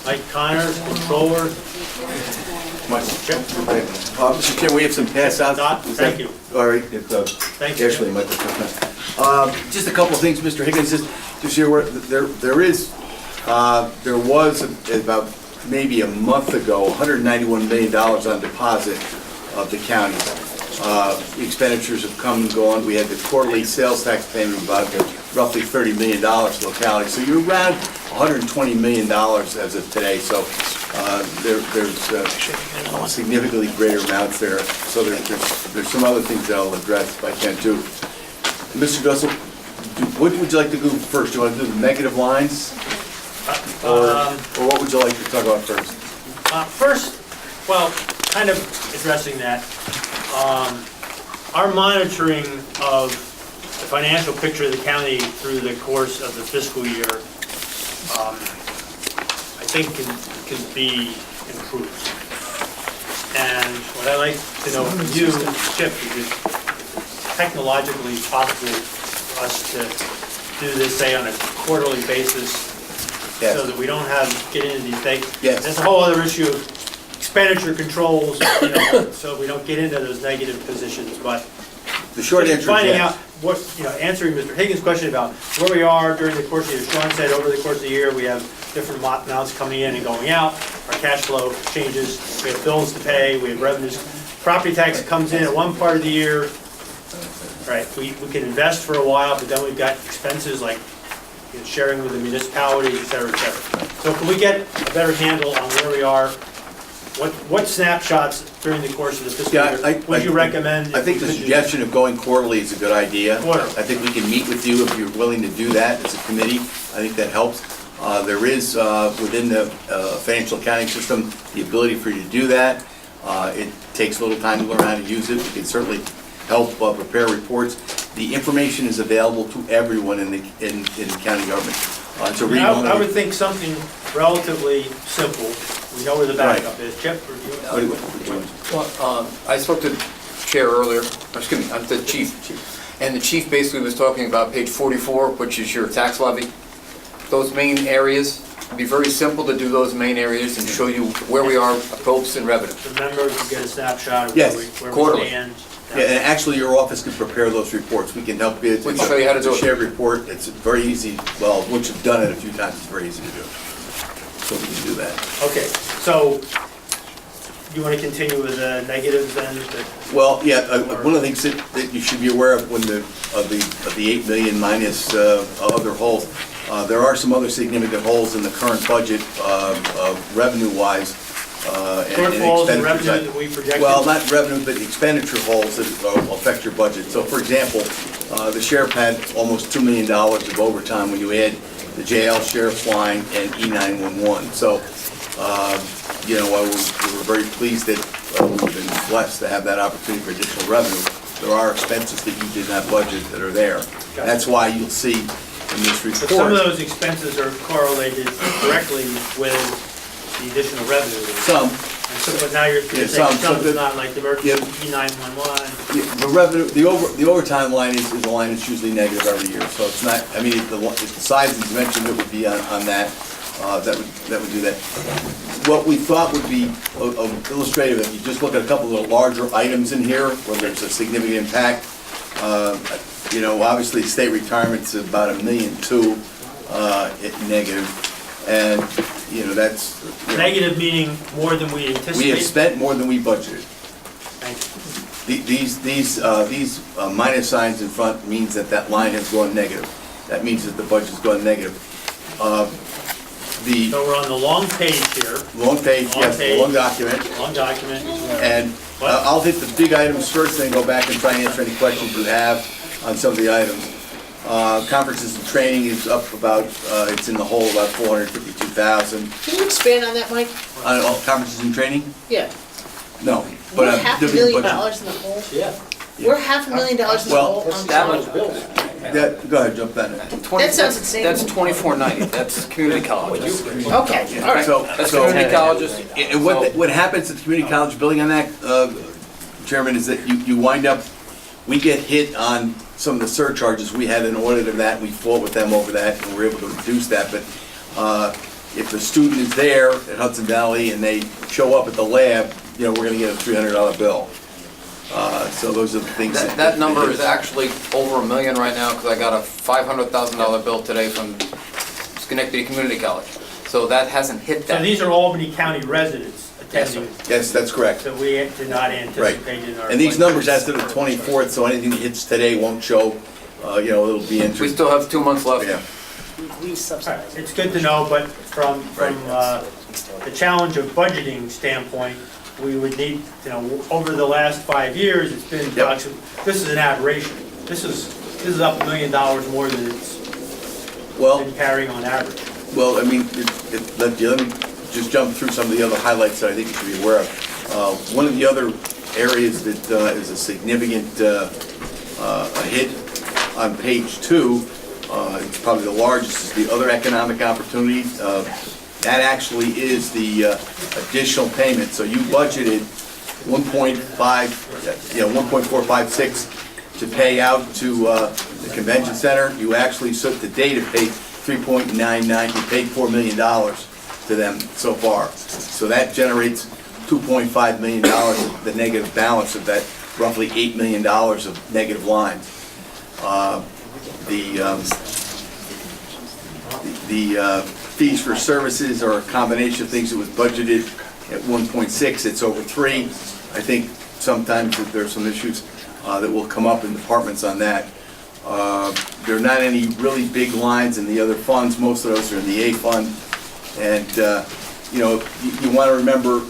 Mike Connor, Controller. Mr. Chair, we have some pass outs. Doc, thank you. All right, Thank you. Ashley, just a couple of things, Mr. Higgins, just here, there was about maybe a month ago, $191 million on deposit of the county. Expenditures have come and gone. We had the quarterly sales tax payment of about roughly $30 million to locality. So you're around $120 million as of today. So there's significantly greater amounts there. So there's some other things that I'll address if I can too. Mr. Dussel, what would you like to do first? Do you want to do the negative lines? Or what would you like to talk about first? First, well, kind of addressing that, our monitoring of the financial picture of the county through the course of the fiscal year, I think can be improved. And what I'd like to know from you, Chip, is it technologically possible for us to do this, say, on a quarterly basis? Yes. So that we don't get into these things. Yes. That's a whole other issue of expenditure controls, so we don't get into those negative positions, but The short answer is finding yes. out what, answering Mr. Higgins' question about where we are during the course of the year. Sean said over the course of the year, we have different amounts coming in and going out. Our cash flow changes. We have bills to pay. We have revenues. Property tax comes in at one part of the year. Right, we can invest for a while, but then we've got expenses like sharing with the municipalities, et cetera, et cetera. So can we get a better handle on where we are? What snapshots during the course of the fiscal year would you recommend? I think the suggestion of going quarterly is a good idea. Quarterly. I think we can meet with you if you're willing to do that as a committee. I think that helps. There is, within the financial accounting system, the ability for you to do that. It takes a little time to learn how to use it. We can certainly help prepare reports. The information is available to everyone in the county government. It's a read only. I would think something relatively simple. We know where the backup is. Chip, or you? Well, I spoke to the chair earlier, the chief, and the chief basically was talking about page 44, which is your tax levy. Those main areas, it'd be very simple to do those main areas and show you where we are, folks, in revenue. Remember to get a snapshot of Yes, where we quarterly. stand. Yeah, and actually, your office can prepare those reports. We can help you. We can show you how to do it. It's a shared report. It's very easy. Well, once you've done it a few times, it's very easy to do. So we can do that. Okay, so you want to continue with the negatives then? Well, yeah, one of the things that you should be aware of when of the 8 million minus other holes, there are some other significant holes in the current budget, revenue-wise. Shortfalls in revenue that we projected? Well, not revenue, but expenditure holes that affect your budget. So, for example, the sheriff had almost $2 million of overtime when you add the jail, sheriff's line, and E911. So, we were very pleased that we've been blessed to have that opportunity for additional revenue. There are expenses that you did not budget that are there. That's why you'll see in this report. But some of those expenses are correlated directly with the additional revenue. Some. And so, but now you're saying some not like the emergency E911. Yeah, the revenue, the overtime line is a line that's usually negative every year. So it's not. I mean, if the size and dimension that would be on that, that would do that. What we thought would be illustrative, if you just look at a couple of the larger items in here, where there's a significant impact, you know, obviously state retirement's about $1.2 million negative, and, you know, that's... You know, Negative meaning more than we anticipated? we have spent more than we budgeted. Thank you. These minus signs in front means that that line has gone negative. That means that the budget's gone negative. The So we're on the long page here. long page, yes, the long document, Long document. and I'll hit the big items first, then go back and try and answer any questions you have on some of the items. Conferences and training is up about, it's in the hole about 452,000. Can you expand on that, Mike? On all conferences and training? Yeah. No. We're But $500,000 in the hole? Yeah. We're $500,000 in the Well, hole? That was go ahead, jump in. That sounds insane. That's 2490, that's community college. Okay, all right. That's community colleges. And what happens at the community college building on that, Chairman, is that you wind up, we get hit on some of the surcharges. We had an audit of that, and we fought with them over that, and we were able to reduce that. But if a student is there at Hudson Valley and they show up at the lab, you know, we're gonna get a $300 bill. So those are the things. That number is actually over $1 million right now, because I got a $500,000 bill today from Schenectady Community College. So that hasn't hit So that. these are Albany County residents attending. Yes, that's correct. So we did not anticipate in our. And these budget. numbers as to the 24th, so anything that hits today won't show, you know, it'll be We interesting. still have 2 months left. Yeah. We All right, subsidize. it's good to know, but from the challenge of budgeting standpoint, we would need, you know, over the last 5 years, it's been, this is an aberration. This is up $1 million more than it's been carrying on average. Well, I mean, let me just jump through some of the other highlights that I think you should be aware of. One of the other areas that is a significant a hit on page 2, it's probably the largest, is the other economic opportunity. That actually is the additional payment. So you budgeted 1.456 to pay out to the convention center. You actually took the day to pay 3.99. You paid $4 million to them so far. So that generates $2.5 million of the negative balance of that roughly $8 million of negative lines. The fees for services are a combination of things that was budgeted at 1.6, it's over 3. I think sometimes that there's some issues that will come up in departments on that. There are not any really big lines in the other funds, most of those are in the A fund. And, you know, you want to remember,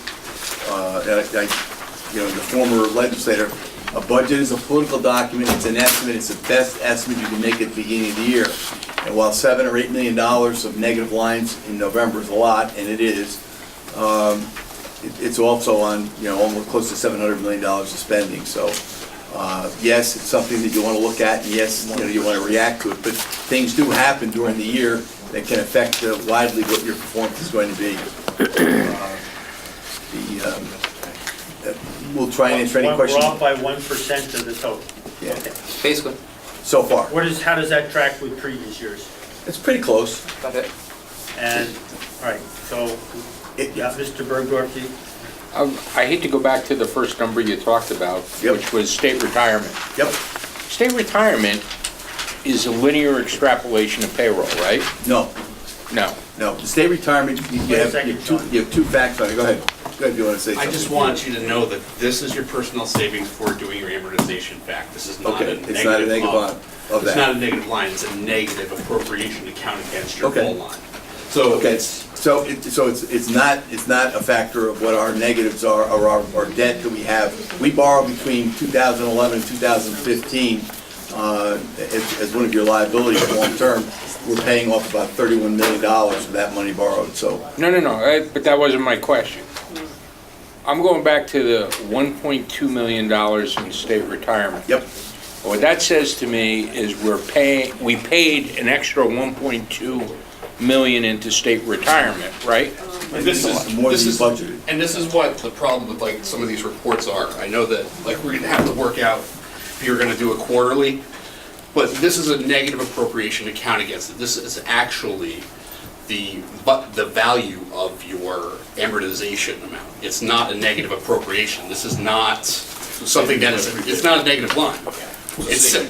you know, the former legislator, a budget is a political document, it's an estimate, it's the best estimate you can make at the beginning of the year. And while $7 or $8 million of negative lines in November is a lot, and it is, it's also on, you know, almost close to $700 million of spending. So, yes, it's something that you want to look at, and yes, you know, you want to react to it. But things do happen during the year that can affect widely what your performance is going to be. We'll try and answer any questions. We're off by 1% of the total. Yeah. Okay. Basically. So far. How does that track with previous years? It's pretty close. About it. And, all right, so, yeah, Mr. Bergdorf, I hate to go back to the first number you talked about, which was state retirement. Yep. State retirement is a linear extrapolation of payroll, right? No. No. No, the state retirement, you have two facts on it. Go ahead. Go ahead, if you want to say something. I just want you to know that this is your personal savings for doing your amortization back. This is not a negative. It's not a negative line of that. It's not a negative line, it's a negative appropriation to count against your Okay. full line. So Okay, so it's not a factor of what our negatives are, or our debt that we have. We borrowed between 2011 and 2015 as one of your liabilities long-term. We're paying off about $31 million of that money borrowed, so. No, but that wasn't my question. I'm going back to the $1.2 million in state retirement. Yep. What that says to me is we paid an extra $1.2 million into state retirement, right? this is more this than is budgeted. and this is what the problem with like some of these reports are. I know that like we're gonna have to work out if you're gonna do it quarterly, but this is a negative appropriation to count against it. This is actually the value of your amortization amount. It's not a negative appropriation. This is not something that is, it's not a negative line. It's not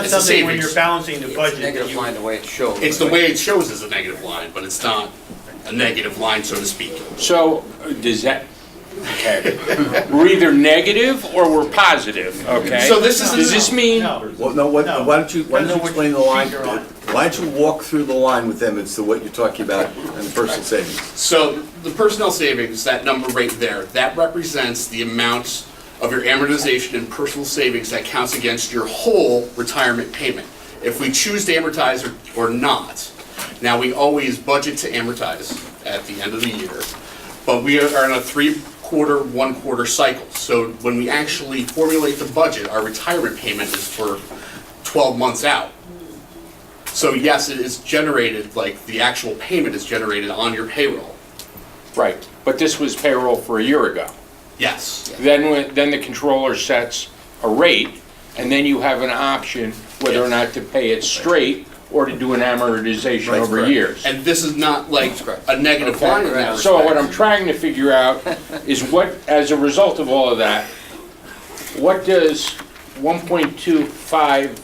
it's a something when savings. you're balancing the budget. Negative line the way it shows. It's the way it shows as a negative line, but it's not a negative line, so to speak. So, does that, okay, we're either negative or we're positive, okay? So this is- Does this mean, No. Well, no, why don't you Depends on explain the what line? sheet you're on. Why don't you walk through the line with them as to what you're talking about in the personal savings? So the personnel savings, that number right there, that represents the amount of your amortization and personal savings that counts against your whole retirement payment. If we choose to amortize or not, now we always budget to amortize at the end of the year, but we are in a 3-quarter, 1-quarter cycle. So when we actually formulate the budget, our retirement payment is for 12 months out. So yes, it is generated, like the actual payment is generated on your payroll. right, but this was payroll for a year ago. Yes. Then the controller sets a rate, and then you have an option whether or not to pay it straight or to do an amortization Right, over correct. years. And this is not like a negative line in that So what respect. I'm trying to figure out is what, as a result of all of that, what does 1.25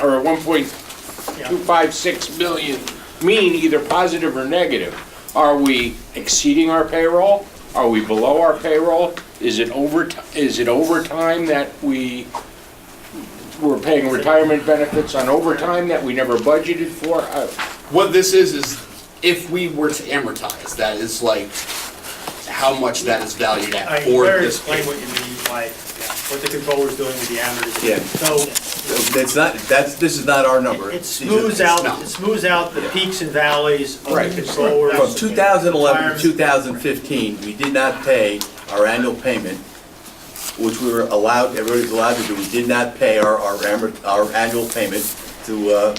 or 1.256 million mean, either positive or negative? Are we exceeding our payroll? Are we below our payroll? Is it overtime that we're paying retirement benefits on overtime that we never budgeted for? What this is if we were to amortize, that is like how much that is valued I at for better this. explain what you mean by what the controller's doing with the amortization. Yeah. So This is not our number. it smooths out the peaks and valleys of the controllers. From 2011 to retirement. 2015, we did not pay our annual payment, which we were allowed, everybody's allowed to do. We did not pay our annual payment to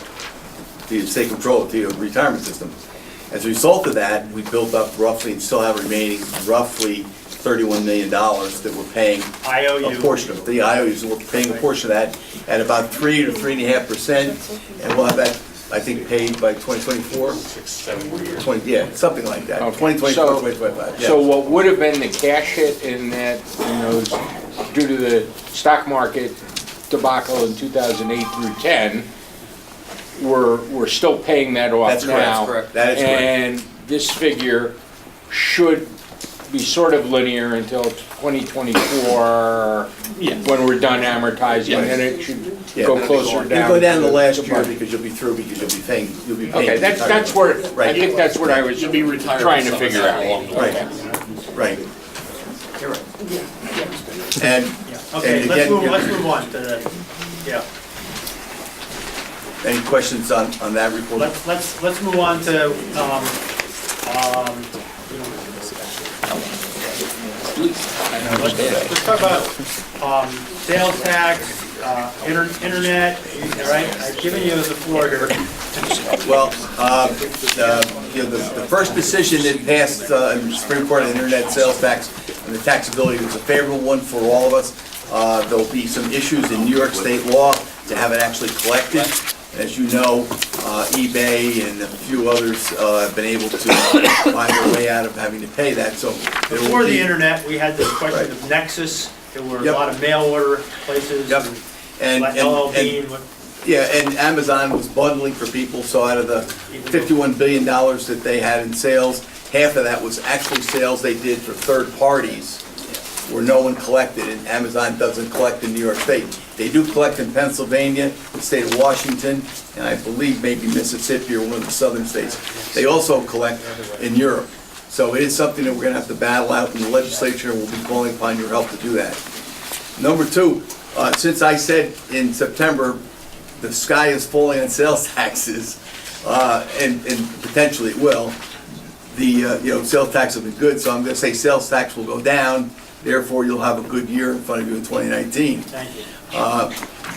the state control, to the retirement system. As a result of that, we built up roughly, and still have remaining roughly $31 million that we're paying IOU. a portion of, the IOUs, we're paying a portion of that at about 3 to 3.5%, and we'll have that, I think, paid by 2024? 6-7 more years. 20, yeah, something like that, Okay. 2024, So- 2025, So yeah. what would have been the cash hit in that, due to the stock market debacle in 2008 through 10, we're still paying that off That's correct, now. that's correct. That is correct. And this figure should be sort of linear until 2024, when we're done amortizing, and then it should Yeah. go closer down. You'll go down the last year budget. because you'll be through, because you'll be paying. Okay, that's where, I Right. think that's what I was You'll be retired. trying to figure out. along the way. Right, right. You're right. And, Okay, and let's again, move on to the, any questions on that report? let's move on to, let's talk about, sales tax, internet, all right? I've given you the floor here. Well, the first decision that passed in the Supreme Court on internet sales tax and the taxability was a favorable one for all of us. There'll be some issues in New York state law to have it actually collected. As you know, eBay and a few others have been able to find their way out of having to pay that, so. there will Before the be- internet, we had this question Right. of Nexus. There were a Yep. lot of mail order places. Yep. And, Like and, LL and Bean. yeah, and Amazon was bundling for people, so out of the $51 billion that they had in sales, half of that was actually sales they did for third parties where no one collected, and Amazon doesn't collect in New York State. They do collect in Pennsylvania, the state of Washington, and I believe maybe Mississippi or one of the southern states. They also collect in Europe. So it is something that we're gonna have to battle out in the legislature, and we'll be calling upon your help to do that. Number two, since I said in September, the sky is falling on sales taxes, and potentially it will, sales tax have been good, so I'm gonna say sales tax will go down, therefore you'll have a good year in front of you in 2019. Thank you.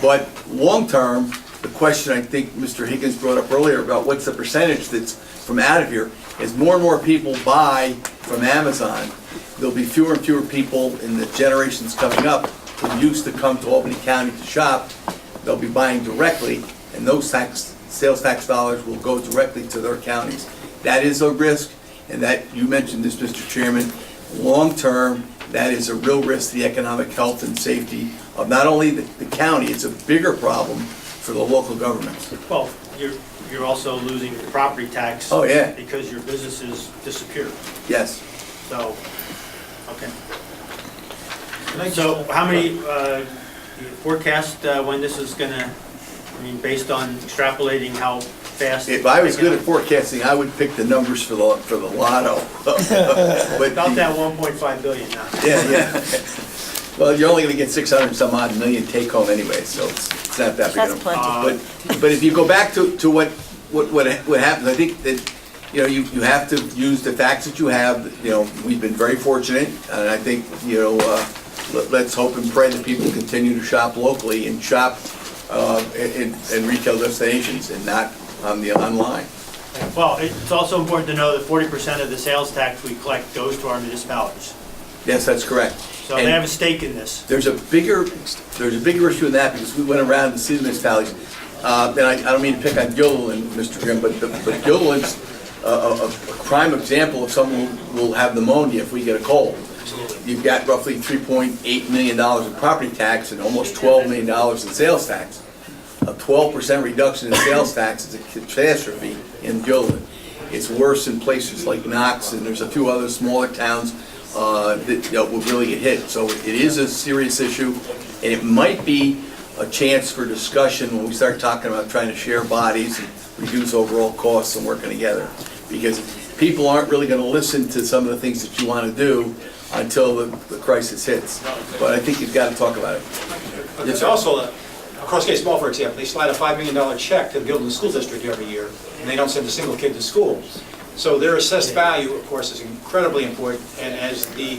But long-term, the question I think Mr. Higgins brought up earlier about what's the percentage that's from out of here, as more and more people buy from Amazon, there'll be fewer and fewer people in the generations coming up who used to come to Albany County to shop. They'll be buying directly, and those sales tax dollars will go directly to their counties. that is a risk, and that, you mentioned this, Mr. Chairman, long-term, that is a real risk to the economic health and safety of not only the county, it's a bigger problem for the local governments. Well, you're also losing property tax. Oh, yeah. Because your businesses disappear. Yes. So, okay. So how many, you forecast when this is gonna, I mean, based on extrapolating how fast? If I was good at forecasting, I would pick the numbers for the lotto. But About that 1.5 billion now. Yeah. Well, you're only gonna get 600 some odd million take home anyway, so it's not that big. That's of a- plenty. But if you go back to what happens, I think that, you know, you have to use the facts that you have. You know, we've been very fortunate, and I think, you know, let's hope and pray that people continue to shop locally and shop in retail destinations and not on the online. Well, it's also important to know that 40% of the sales tax we collect goes to our municipalities. Yes, that's correct. So they have a stake in this. There's a bigger issue in that, because we went around to see the municipalities. And I don't mean to pick on Gilliland, Mr. Grimm, but Gilliland's a prime example of someone who will have pneumonia if we get a cold. You've got roughly $3.8 million in property tax and almost $12 million in sales tax. A 12% reduction in sales tax is a catastrophe in Gilliland. It's worse in places like Knox, and there's a few other smaller towns that will really get hit. So it is a serious issue, and it might be a chance for discussion when we start talking about trying to share bodies and reduce overall costs and working together. Because people aren't really going to listen to some of the things that you want to do until the crisis hits. But I think you've got to talk about it. It's also, across Case Mall, for example, they slide a $5 million check to the Gildan School District every year, and they don't send a single kid to school. So their assessed value, of course, is incredibly important, and as the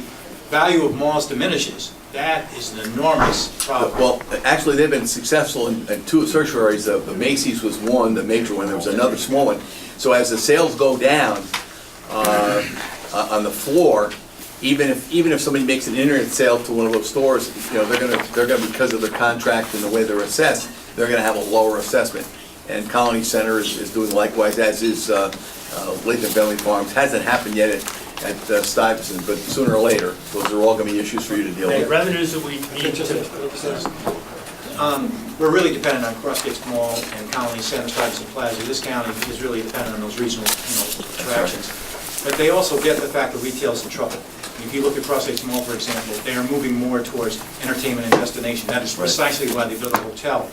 value of malls diminishes, that is an enormous problem. Well, actually, they've been successful in two search areas. The Macy's was one, the major one. There was another small one. So as the sales go down on the floor, even if somebody makes an internet sale to one of those stores, you know, they're gonna because of their contract and the way they're assessed, they're gonna have a lower assessment. And Colony Center is doing likewise, as is Latham Bentley Farms. Hasn't happened yet at Stuyvesant, but sooner or later, those are all gonna be issues for you to deal The with. revenues that we need to, We're really dependent on Crossgates Mall and Colony Center, Stuyvesant Plaza. This county is really dependent on those regional, attractions. But they also get the fact that retail's in trouble. If you look at Crossgates Mall, for example, they are moving more towards entertainment and destination. That is precisely why they built a hotel.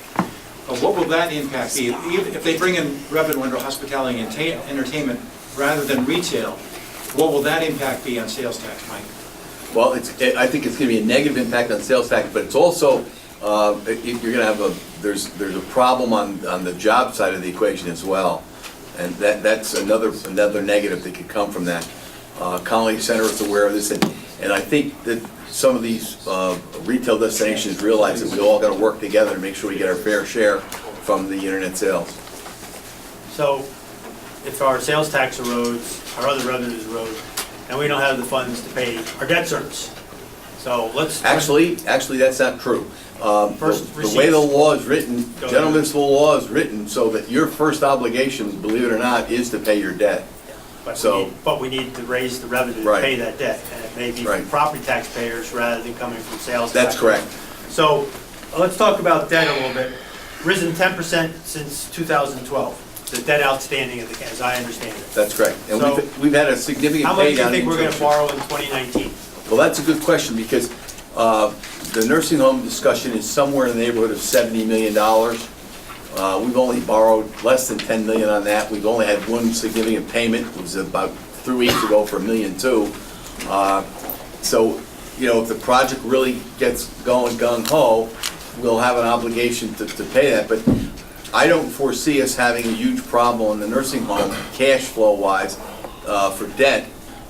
But what will that impact be? If they bring in revenue under hospitality and entertainment rather than retail, what will that impact be on sales tax, Mike? Well, I think it's going to be a negative impact on sales tax, but it's also, you're going to have there's a problem on the job side of the equation as well. And that's another negative that could come from that. Colony Center is aware of this, and I think that some of these retail destinations realize that we all got to work together to make sure we get our fair share from the internet sales. so if our sales tax erodes, our other revenues erode, and we don't have the funds to pay our debt service. So let's. Actually, that's not true. First The way the receipts. law is written, Go ahead. gentlemen's law is written so that your first obligation, believe it or not, is to pay your debt. But we need to raise the revenue to Right. pay that debt, and it may be from Right. property taxpayers rather than coming from sales tax. That's correct. So let's talk about debt a little bit. Risen 10% since 2012, the debt outstanding, as I understand it. That's correct. And So, we've had a significant How much do pay you down. think we're going to borrow in 2019? Well, that's a good question, because the nursing home discussion is somewhere in the neighborhood of $70 million. We've only borrowed less than $10 million on that. We've only had one significant payment. It was about 3 weeks ago for $1.2 million. So, you know, if the project really gets going gung-ho, we'll have an obligation to pay that. But I don't foresee us having a huge problem in the nursing home, cash flow-wise, for debt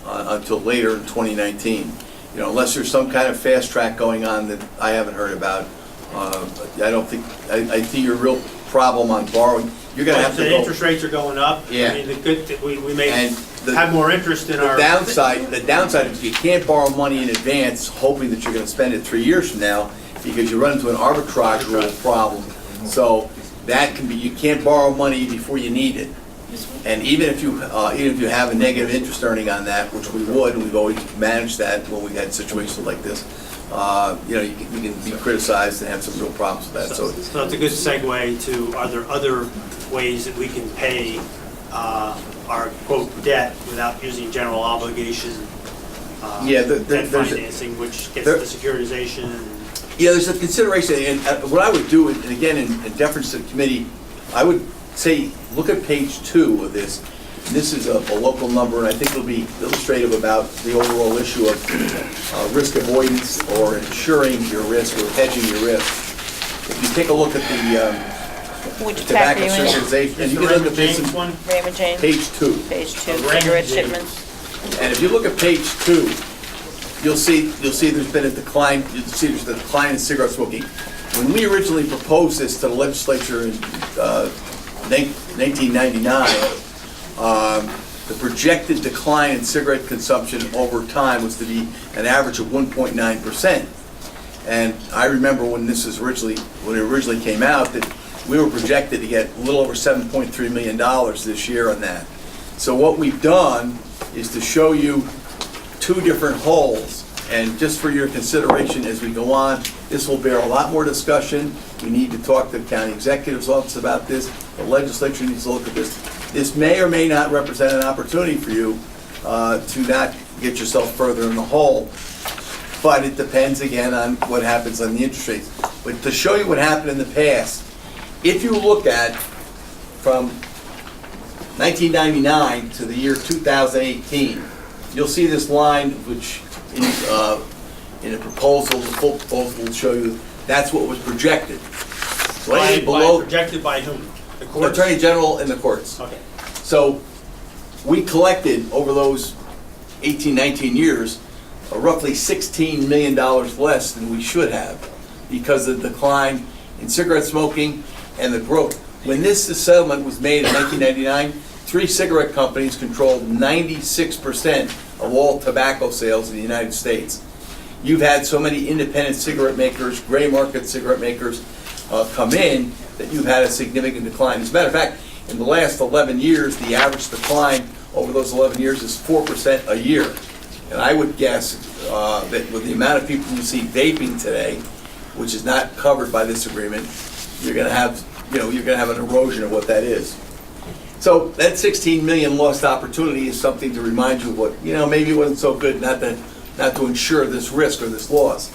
until later in 2019. You know, unless there's some kind of fast track going on that I haven't heard about. I don't think, I see your real problem on borrowing. You're gonna have to The go. interest rates are going up. Yeah. I mean, the good, we may And have more interest in our. The downside is you can't borrow money in advance hoping that you're gonna spend it 3 years from now, because you run into an arbitrage rule problem. So that can be, you can't borrow money before you need it. And even if you have a negative interest earning on that, which we would, and we've always managed that when we've had situations like this, you can be criticized and have some real problems with that, so. So it's a good segue to, are there other ways that we can pay our quote debt without using general obligation Yeah, debt financing, which gets the securitization? Yeah, there's a consideration, and what I would do, and again, in deference to the committee, I would say, look at page 2 of this. And this is a local number, and I think it'll be illustrative about the overall issue of risk avoidance or insuring your risk or hedging your risk. If you take a look at the Which pack tobacco are you in? securitization, and you the can look at Raymond this James in one? Raymond James? page 2. Page 2, Raymond cigarette James. shipments. And if you look at page 2, you'll see there's been a decline, you'll see there's a decline in cigarette smoking. When we originally proposed this to the legislature in 1999, the projected decline in cigarette consumption over time was to be an average of 1.9%. And I remember when it originally came out, that we were projected to get a little over $7.3 million this year on that. So what we've done is to show you 2 different holes, and just for your consideration as we go on, this will bear a lot more discussion. We need to talk to the county executive's office about this. The legislature needs to look at this. This may or may not represent an opportunity for you to not get yourself further in the hole, but it depends again on what happens on the interest rates. But to show you what happened in the past, if you look at from 1999 to the year 2018, you'll see this line, which in a proposal, the full proposal will show you that's what was projected. So anything below, Projected by whom? The courts? Attorney General and the courts. Okay. So we collected over those 18, 19 years, roughly $16 million less than we should have because of the decline in cigarette smoking and the growth. When this settlement was made in 1999, 3 cigarette companies controlled 96% of all tobacco sales in the United States. You've had so many independent cigarette makers, gray market cigarette makers come in that you've had a significant decline. As a matter of fact, in the last 11 years, the average decline over those 11 years is 4% a year. And I would guess that with the amount of people you see vaping today, which is not covered by this agreement, you're going to have, an erosion of what that is. So that 16 million lost opportunity is something to remind you of what, maybe it wasn't so good not to insure this risk or this loss.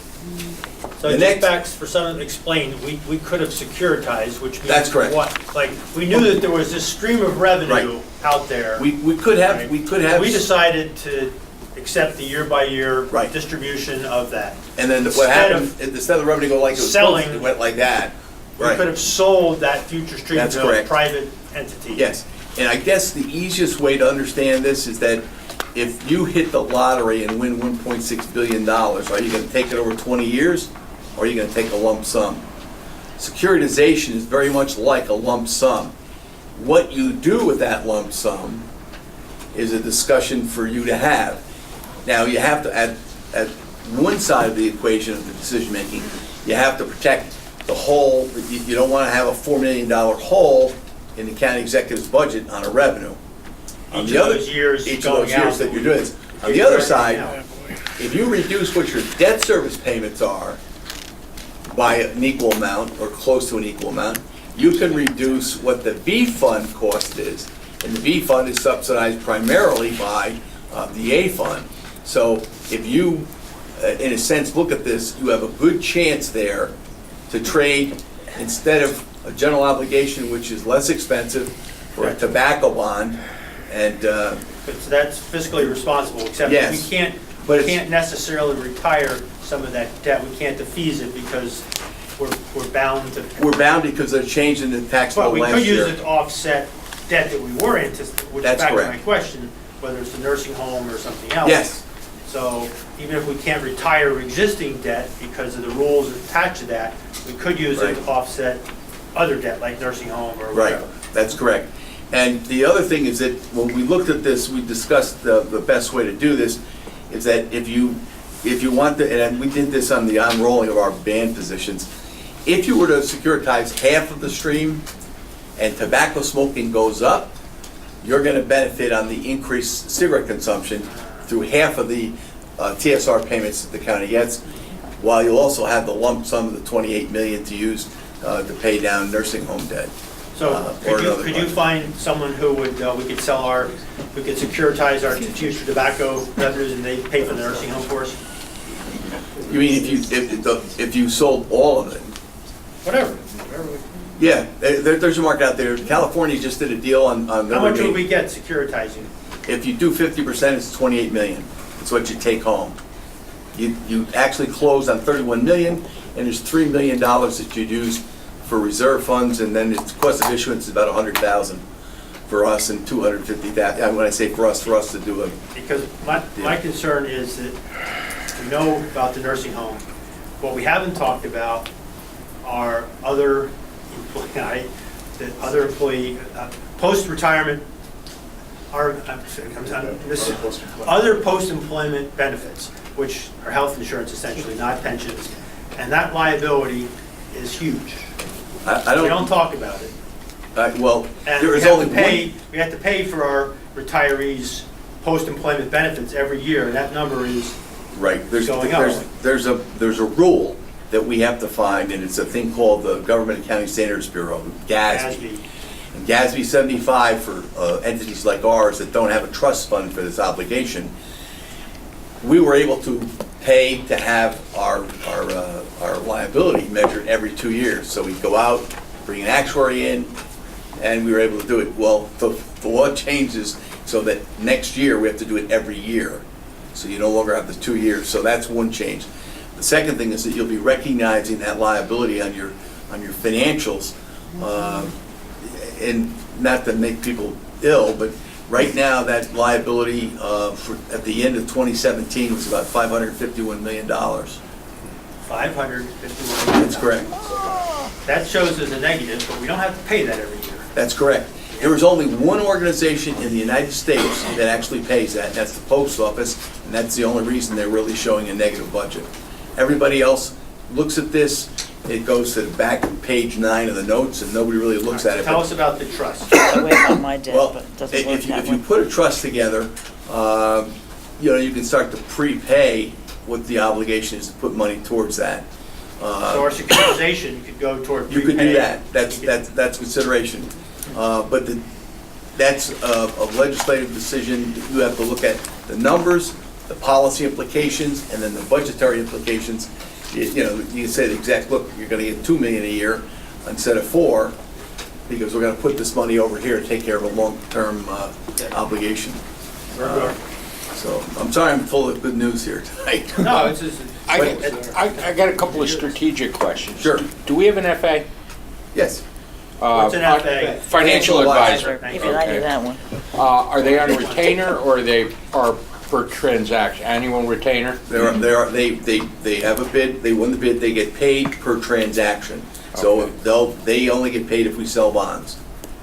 So The just next- back for some, explain, we could have securitized, which means That's correct. what? Like, we knew that there was this stream of revenue out there. We could have, right? we could have. We decided to accept the year-by-year Right. distribution of that. And then what Instead happened, of instead of the revenue go like it was selling- supposed to, it went like that. We Right. could have sold that future stream That's to a correct. private entity. Yes, and I guess the easiest way to understand this is that if you hit the lottery and win $1.6 billion, are you gonna take it over 20 years, or are you gonna take a lump sum? Securitization is very much like a lump sum. What you do with that lump sum is a discussion for you to have. Now, you have to, at one side of the equation of the decision-making, you have to protect the whole. You don't wanna have a $4 million hole in the county executive's budget on a revenue. On Each the of other- those years Each of going those years out, that you're doing this. On the other side, if you reduce what your debt service payments are by an equal amount, or close to an equal amount, you can reduce what the V fund cost is. And the V fund is subsidized primarily by the A fund. So if you, in a sense, look at this, you have a good chance there to trade, instead of a general obligation, which is less expensive, for a tobacco bond, and So that's fiscally responsible, except Yes. we can't, But we it's- can't necessarily retire some of that debt. We can't defease it because we're bound to. we're bound because of the change in the tax law But we last could use year. it to offset debt that we were anticipating, which is That's back to my correct. question, whether it's a nursing home or something else. Yes. So even if we can't retire existing debt because of the rules attached to that, we could use it Right. to offset other debt, like nursing home or Right, whatever. that's correct. And the other thing is that when we looked at this, we discussed the best way to do this, is that if you want to, and we did this on the unrolling of our band positions, if you were to securitize half of the stream and tobacco smoking goes up, you're gonna benefit on the increased cigarette consumption through half of the TSR payments that the county gets, while you'll also have the lump sum of the 28 million to use to pay down nursing home debt. So or could another you fund. find someone who would, we could securitize our future tobacco revenues and they pay for the nursing home for us? You mean if you sold all of it? Whatever. Yeah, there's a market out there. California just did a deal on. How much would we get securitizing? If you do 50%, it's 28 million. It's what you take home. You actually close on 31 million, and there's $3 million that you'd use for reserve funds, and then its cost of issuance is about 100,000 for us and 250,000. When I say for us to do it. Because my concern is that we know about the nursing home. What we haven't talked about are other employee, post-retirement, other post-employment benefits, which are health insurance essentially, not pensions. And that liability is huge. We don't talk about it. Well, And there we is have only to pay, we have to pay for our retirees' post-employment benefits every year, and that number is right. There's going up. there's a rule that we have to find, and it's a thing called the Government Accounting Standards Bureau, GASB. And GASB 75 for entities like ours that don't have a trust fund for this obligation. We were able to pay to have our liability measured every 2 years. So we go out, bring an actuary in, and we were able to do it. Well, the law changes so that next year we have to do it every year. So you no longer have the 2 years. So that's one change. The second thing is that you'll be recognizing that liability on your financials, and not to make people ill, but right now that liability at the end of 2017 was about $551 million. 551 million. That's correct. That shows as a negative, but we don't have to pay that every year. That's correct. There is only one organization in the United States that actually pays that, and that's the post office, and that's the only reason they're really showing a negative budget. Everybody else looks at this, it goes to the back of page 9 of the notes, and nobody really looks at it. Tell us about the trust. Way about my debt, Well, but it doesn't work that if you way. put a trust together, you can start to prepay what the obligation is to put money towards that. So our securitization could go toward You could prepay. do that. That's consideration. But that's a legislative decision. You have to look at the numbers, the policy implications, and then the budgetary implications. You can say the exact, look, you're going to get $2 million a year instead of $4 million, because we're going to put this money over here to take care of a long-term obligation. So I'm sorry I'm full of good news here tonight. No, it's just. I got a couple of strategic questions. Sure. Do we have an FA? Yes. What's an FA? Financial advisor. Even I knew that one. Are they on retainer or they are per transaction, annual retainer? They have a bid, they win the bid, they get paid per transaction. So they only get paid if we sell bonds.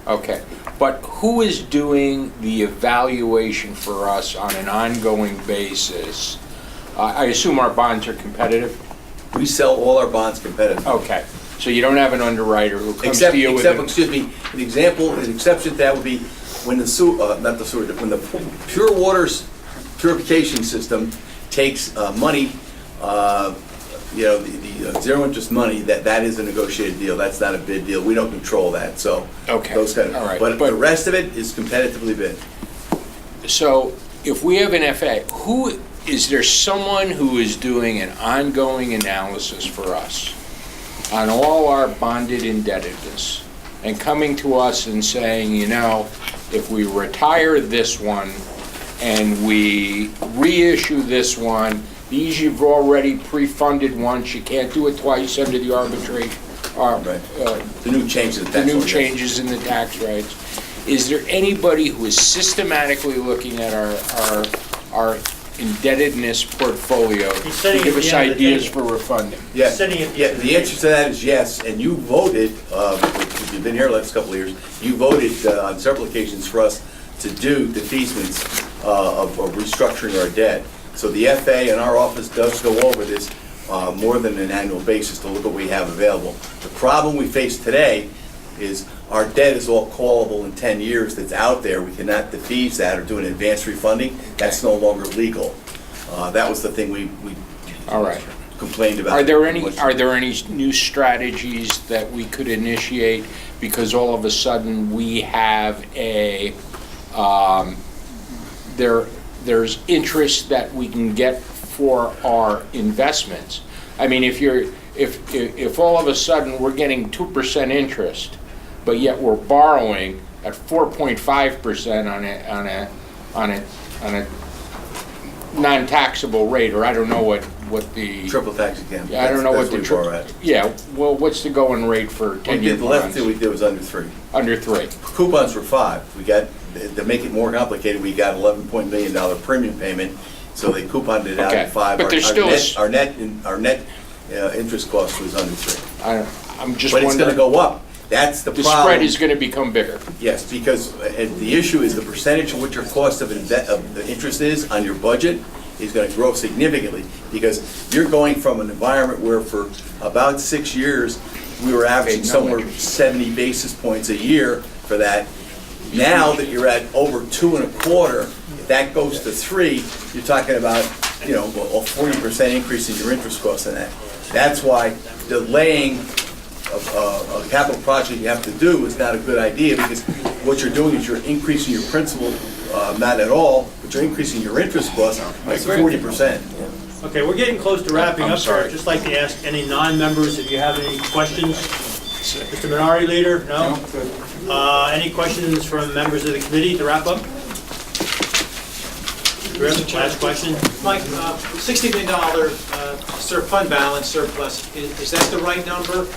Okay, but who is doing the evaluation for us on an ongoing basis? I assume our bonds are competitive? We sell all our bonds competitively. Okay, so you don't have an underwriter who comes Except, to you with excuse me, an exception to that would be when the when the pure waters purification system takes money, the zero interest money, that is a negotiated deal. That's not a bid deal. We don't control that, so. Okay, Those kind of, all right. but the rest of it is competitively bid. So if we have an FA, is there someone who is doing an ongoing analysis for us on all our bonded indebtedness and coming to us and saying, if we retire this one and we reissue this one, these you've already pre-funded once, you can't do it twice under the arbitrary, The new changes in the tax the new ordinance. changes in the tax rates. Is there anybody who is systematically looking at our indebtedness portfolio He's to sitting give at the us end of the ideas table. for refunding? Yes, Sitting at the yeah, end of the the answer to that is yes, and you voted, if you've been here the last couple of years, you voted on several occasions for us to do defeasance of restructuring our debt. So the FA and our office does go over this more than an annual basis to look at what we have available. The problem we face today is our debt is all callable in 10 years that's out there. We cannot defease that or do an advanced refunding. That's no longer legal. That was the thing we All right. complained about. Are there any new strategies that we could initiate because all of a sudden we have there's interest that we can get for our investments? I mean, if all of a sudden we're getting 2% interest, but yet we're borrowing at 4.5% on a non-taxable rate, or I don't know what the... Triple tax exempt. Yeah, I don't know what the... That's what we borrow at. Yeah, well, what's the going rate for 10-year The last bonds? thing we did was under 3. Under 3. Coupons were 5. We got, to make it more complicated, we got $11 million premium payment, so they couponed it out Okay, at 5. but there's still Our net interest cost was under 3. I'm just But wondering... it's gonna go up. That's the The problem. spread is going to become bigger. Yes, because the issue is the percentage of what your cost of the interest is on your budget is going to grow significantly, because you're going from an environment where for about 6 years, we were averaging somewhere 70 basis points a year for that. Now that you're at over 2.25, if that goes to 3, you're talking about, a 40% increase in your interest cost on that. That's why delaying a capital project you have to do is not a good idea, because what you're doing is you're increasing your principal, not at all, but you're increasing your interest cost by 40%. Okay, we're getting close to wrapping I'm up, sir. sorry. I'd just like to ask any non-members if you have any questions. Mr. Minority Leader, no? Any questions from members of the committee to wrap up? Grim, last question? Mike, $60 million fund balance surplus, is that the right number?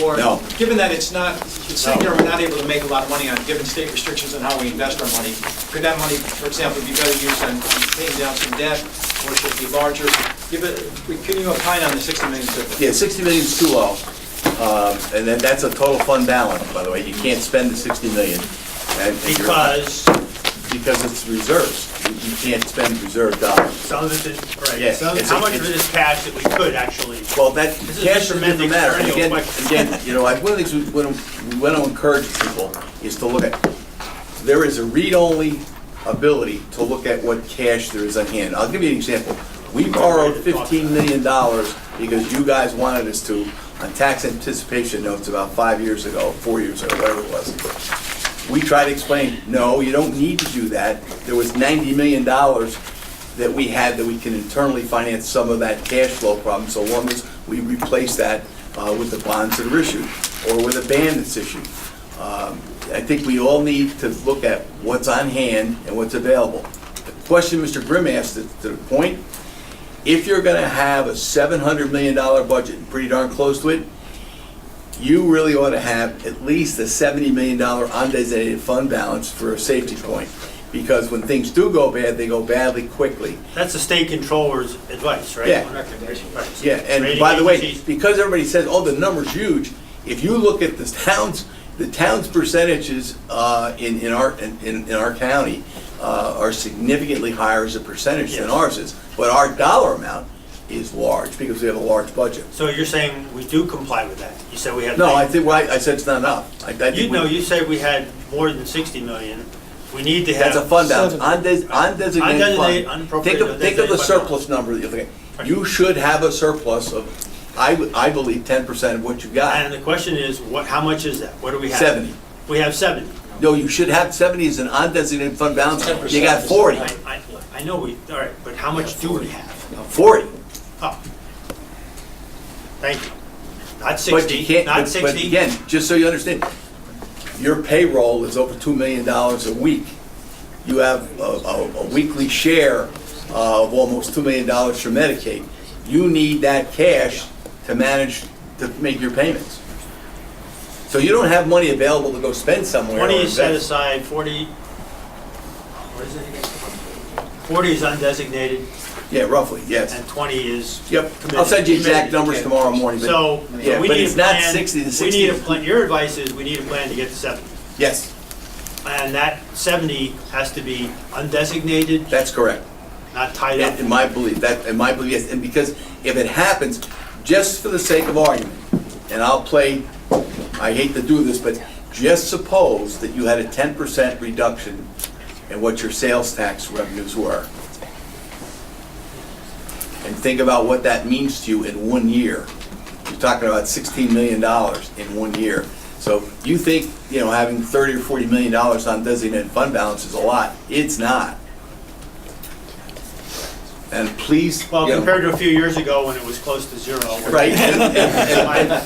Or, No. given that it's sitting there, we're not able to make a lot of money on, given state restrictions on how we invest our money, could that money, for example, be better used on paying down some debt, or should it be larger? Can you opine on the $60 million surplus? Yeah, 60 million is too low. And then that's a total fund balance, by the way. You can't spend the 60 million. Because it's reserves. You can't spend reserve dollars. Some of it is, right. Yeah, How much of it is cash that we could actually? Well, that This is cash Mr. doesn't Mendick's matter. And perennial Again, question. one of the things we want to encourage people is to look at, there is a read-only ability to look at what cash there is on hand. I'll give you an example. We borrowed $15 million because you guys wanted us to on tax anticipation notes about 5 years ago, 4 years ago, whatever it was. We tried to explain, no, you don't need to do that. There was $90 million that we had that we can internally finance some of that cash flow problem, so long as we replace that with the bonds that are issued or with a band that's issued. I think we all need to look at what's on hand and what's available. The question Mr. Grimm asked, to the point, if you're going to have a $700 million budget, pretty darn close to it, you really ought to have at least a $70 million undesignated fund balance for a safety point. Because when things do go bad, they go badly quickly. That's the state controller's advice, right? Yeah. Right. Yeah, and Rating by the way, agencies. because everybody says, oh, the number's huge, if you look at the town's percentages in our county are significantly higher as a percentage than ours is. But our dollar amount is large because we have a large budget. So you're saying we do comply with that? You said we had... No, I said it's not enough. You said we had more than 60 million. We need to have... That's a fund balance, undesignated fund. Unappropriated, Think of the undesignated surplus number that you're looking at. You should have a surplus of, I believe, 10% of what you got. And the question is, how much is that? What do we have? 70. We have 70. No, you should have 70 as an undesignated fund balance. You got 40. I know all right, but how much do we have? 40. Oh. Thank you. Not But 60, you can't, not but 60. again, just so you understand, your payroll is over $2 million a week. You have a weekly share of almost $2 million for Medicaid. You need that cash to manage, to make your payments. So you don't have money available to go spend somewhere. 20 or is set invest. aside, 40, what is it again? 40 is undesignated, Yeah, roughly, yes. and 20 is Yep, committed. I'll send you exact Committed. numbers tomorrow morning, but, So, yeah, we but need it's a not plan. 60 to We 60. need a plan, your advice is we need a plan to get to 70. Yes, And that 70 has to be undesignated, that's correct. not tied up. In my belief, yes, and because if it happens, just for the sake of argument, and I hate to do this, but Just suppose that you had a 10% reduction in what your sales tax revenues were. And think about what that means to you in 1 year. You're talking about $16 million in 1 year. So you think, having $30 or $40 million on designated fund balance is a lot. It's not. And please, Well, compared to a few years ago when it was close to zero. right. I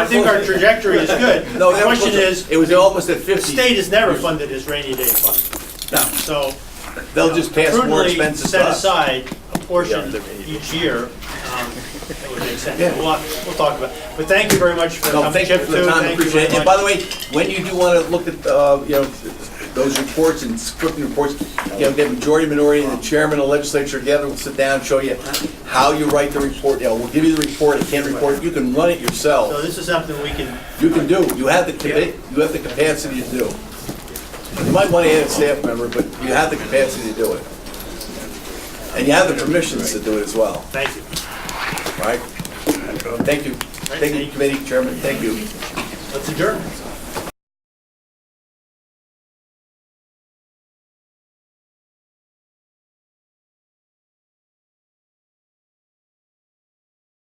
think our trajectory is good. No, The question is, it was almost at the 50. state has never funded this rainy day fund. No. So They'll just pass more prudently expenses to set us. aside a portion each year. That would make sense. Yeah. We'll talk about it. But thank you very much for No, coming, thank you Chip, for the too. time, Thank you appreciate very it. And by much. the way, when you do want to look at, those reports and scripting reports, get majority, minority, and the chairman of the legislature together, we'll sit down and show you how you write the report. We'll give you the report, it can't report, you can run it yourself. So this is something we can, You can do, you have the capacity to do. You might want to add a staff member, but you have the capacity to do it. And you have the permissions to do it as well, thank you. right? Thank you. Thank you, committee chairman, thank you. Let's adjourn.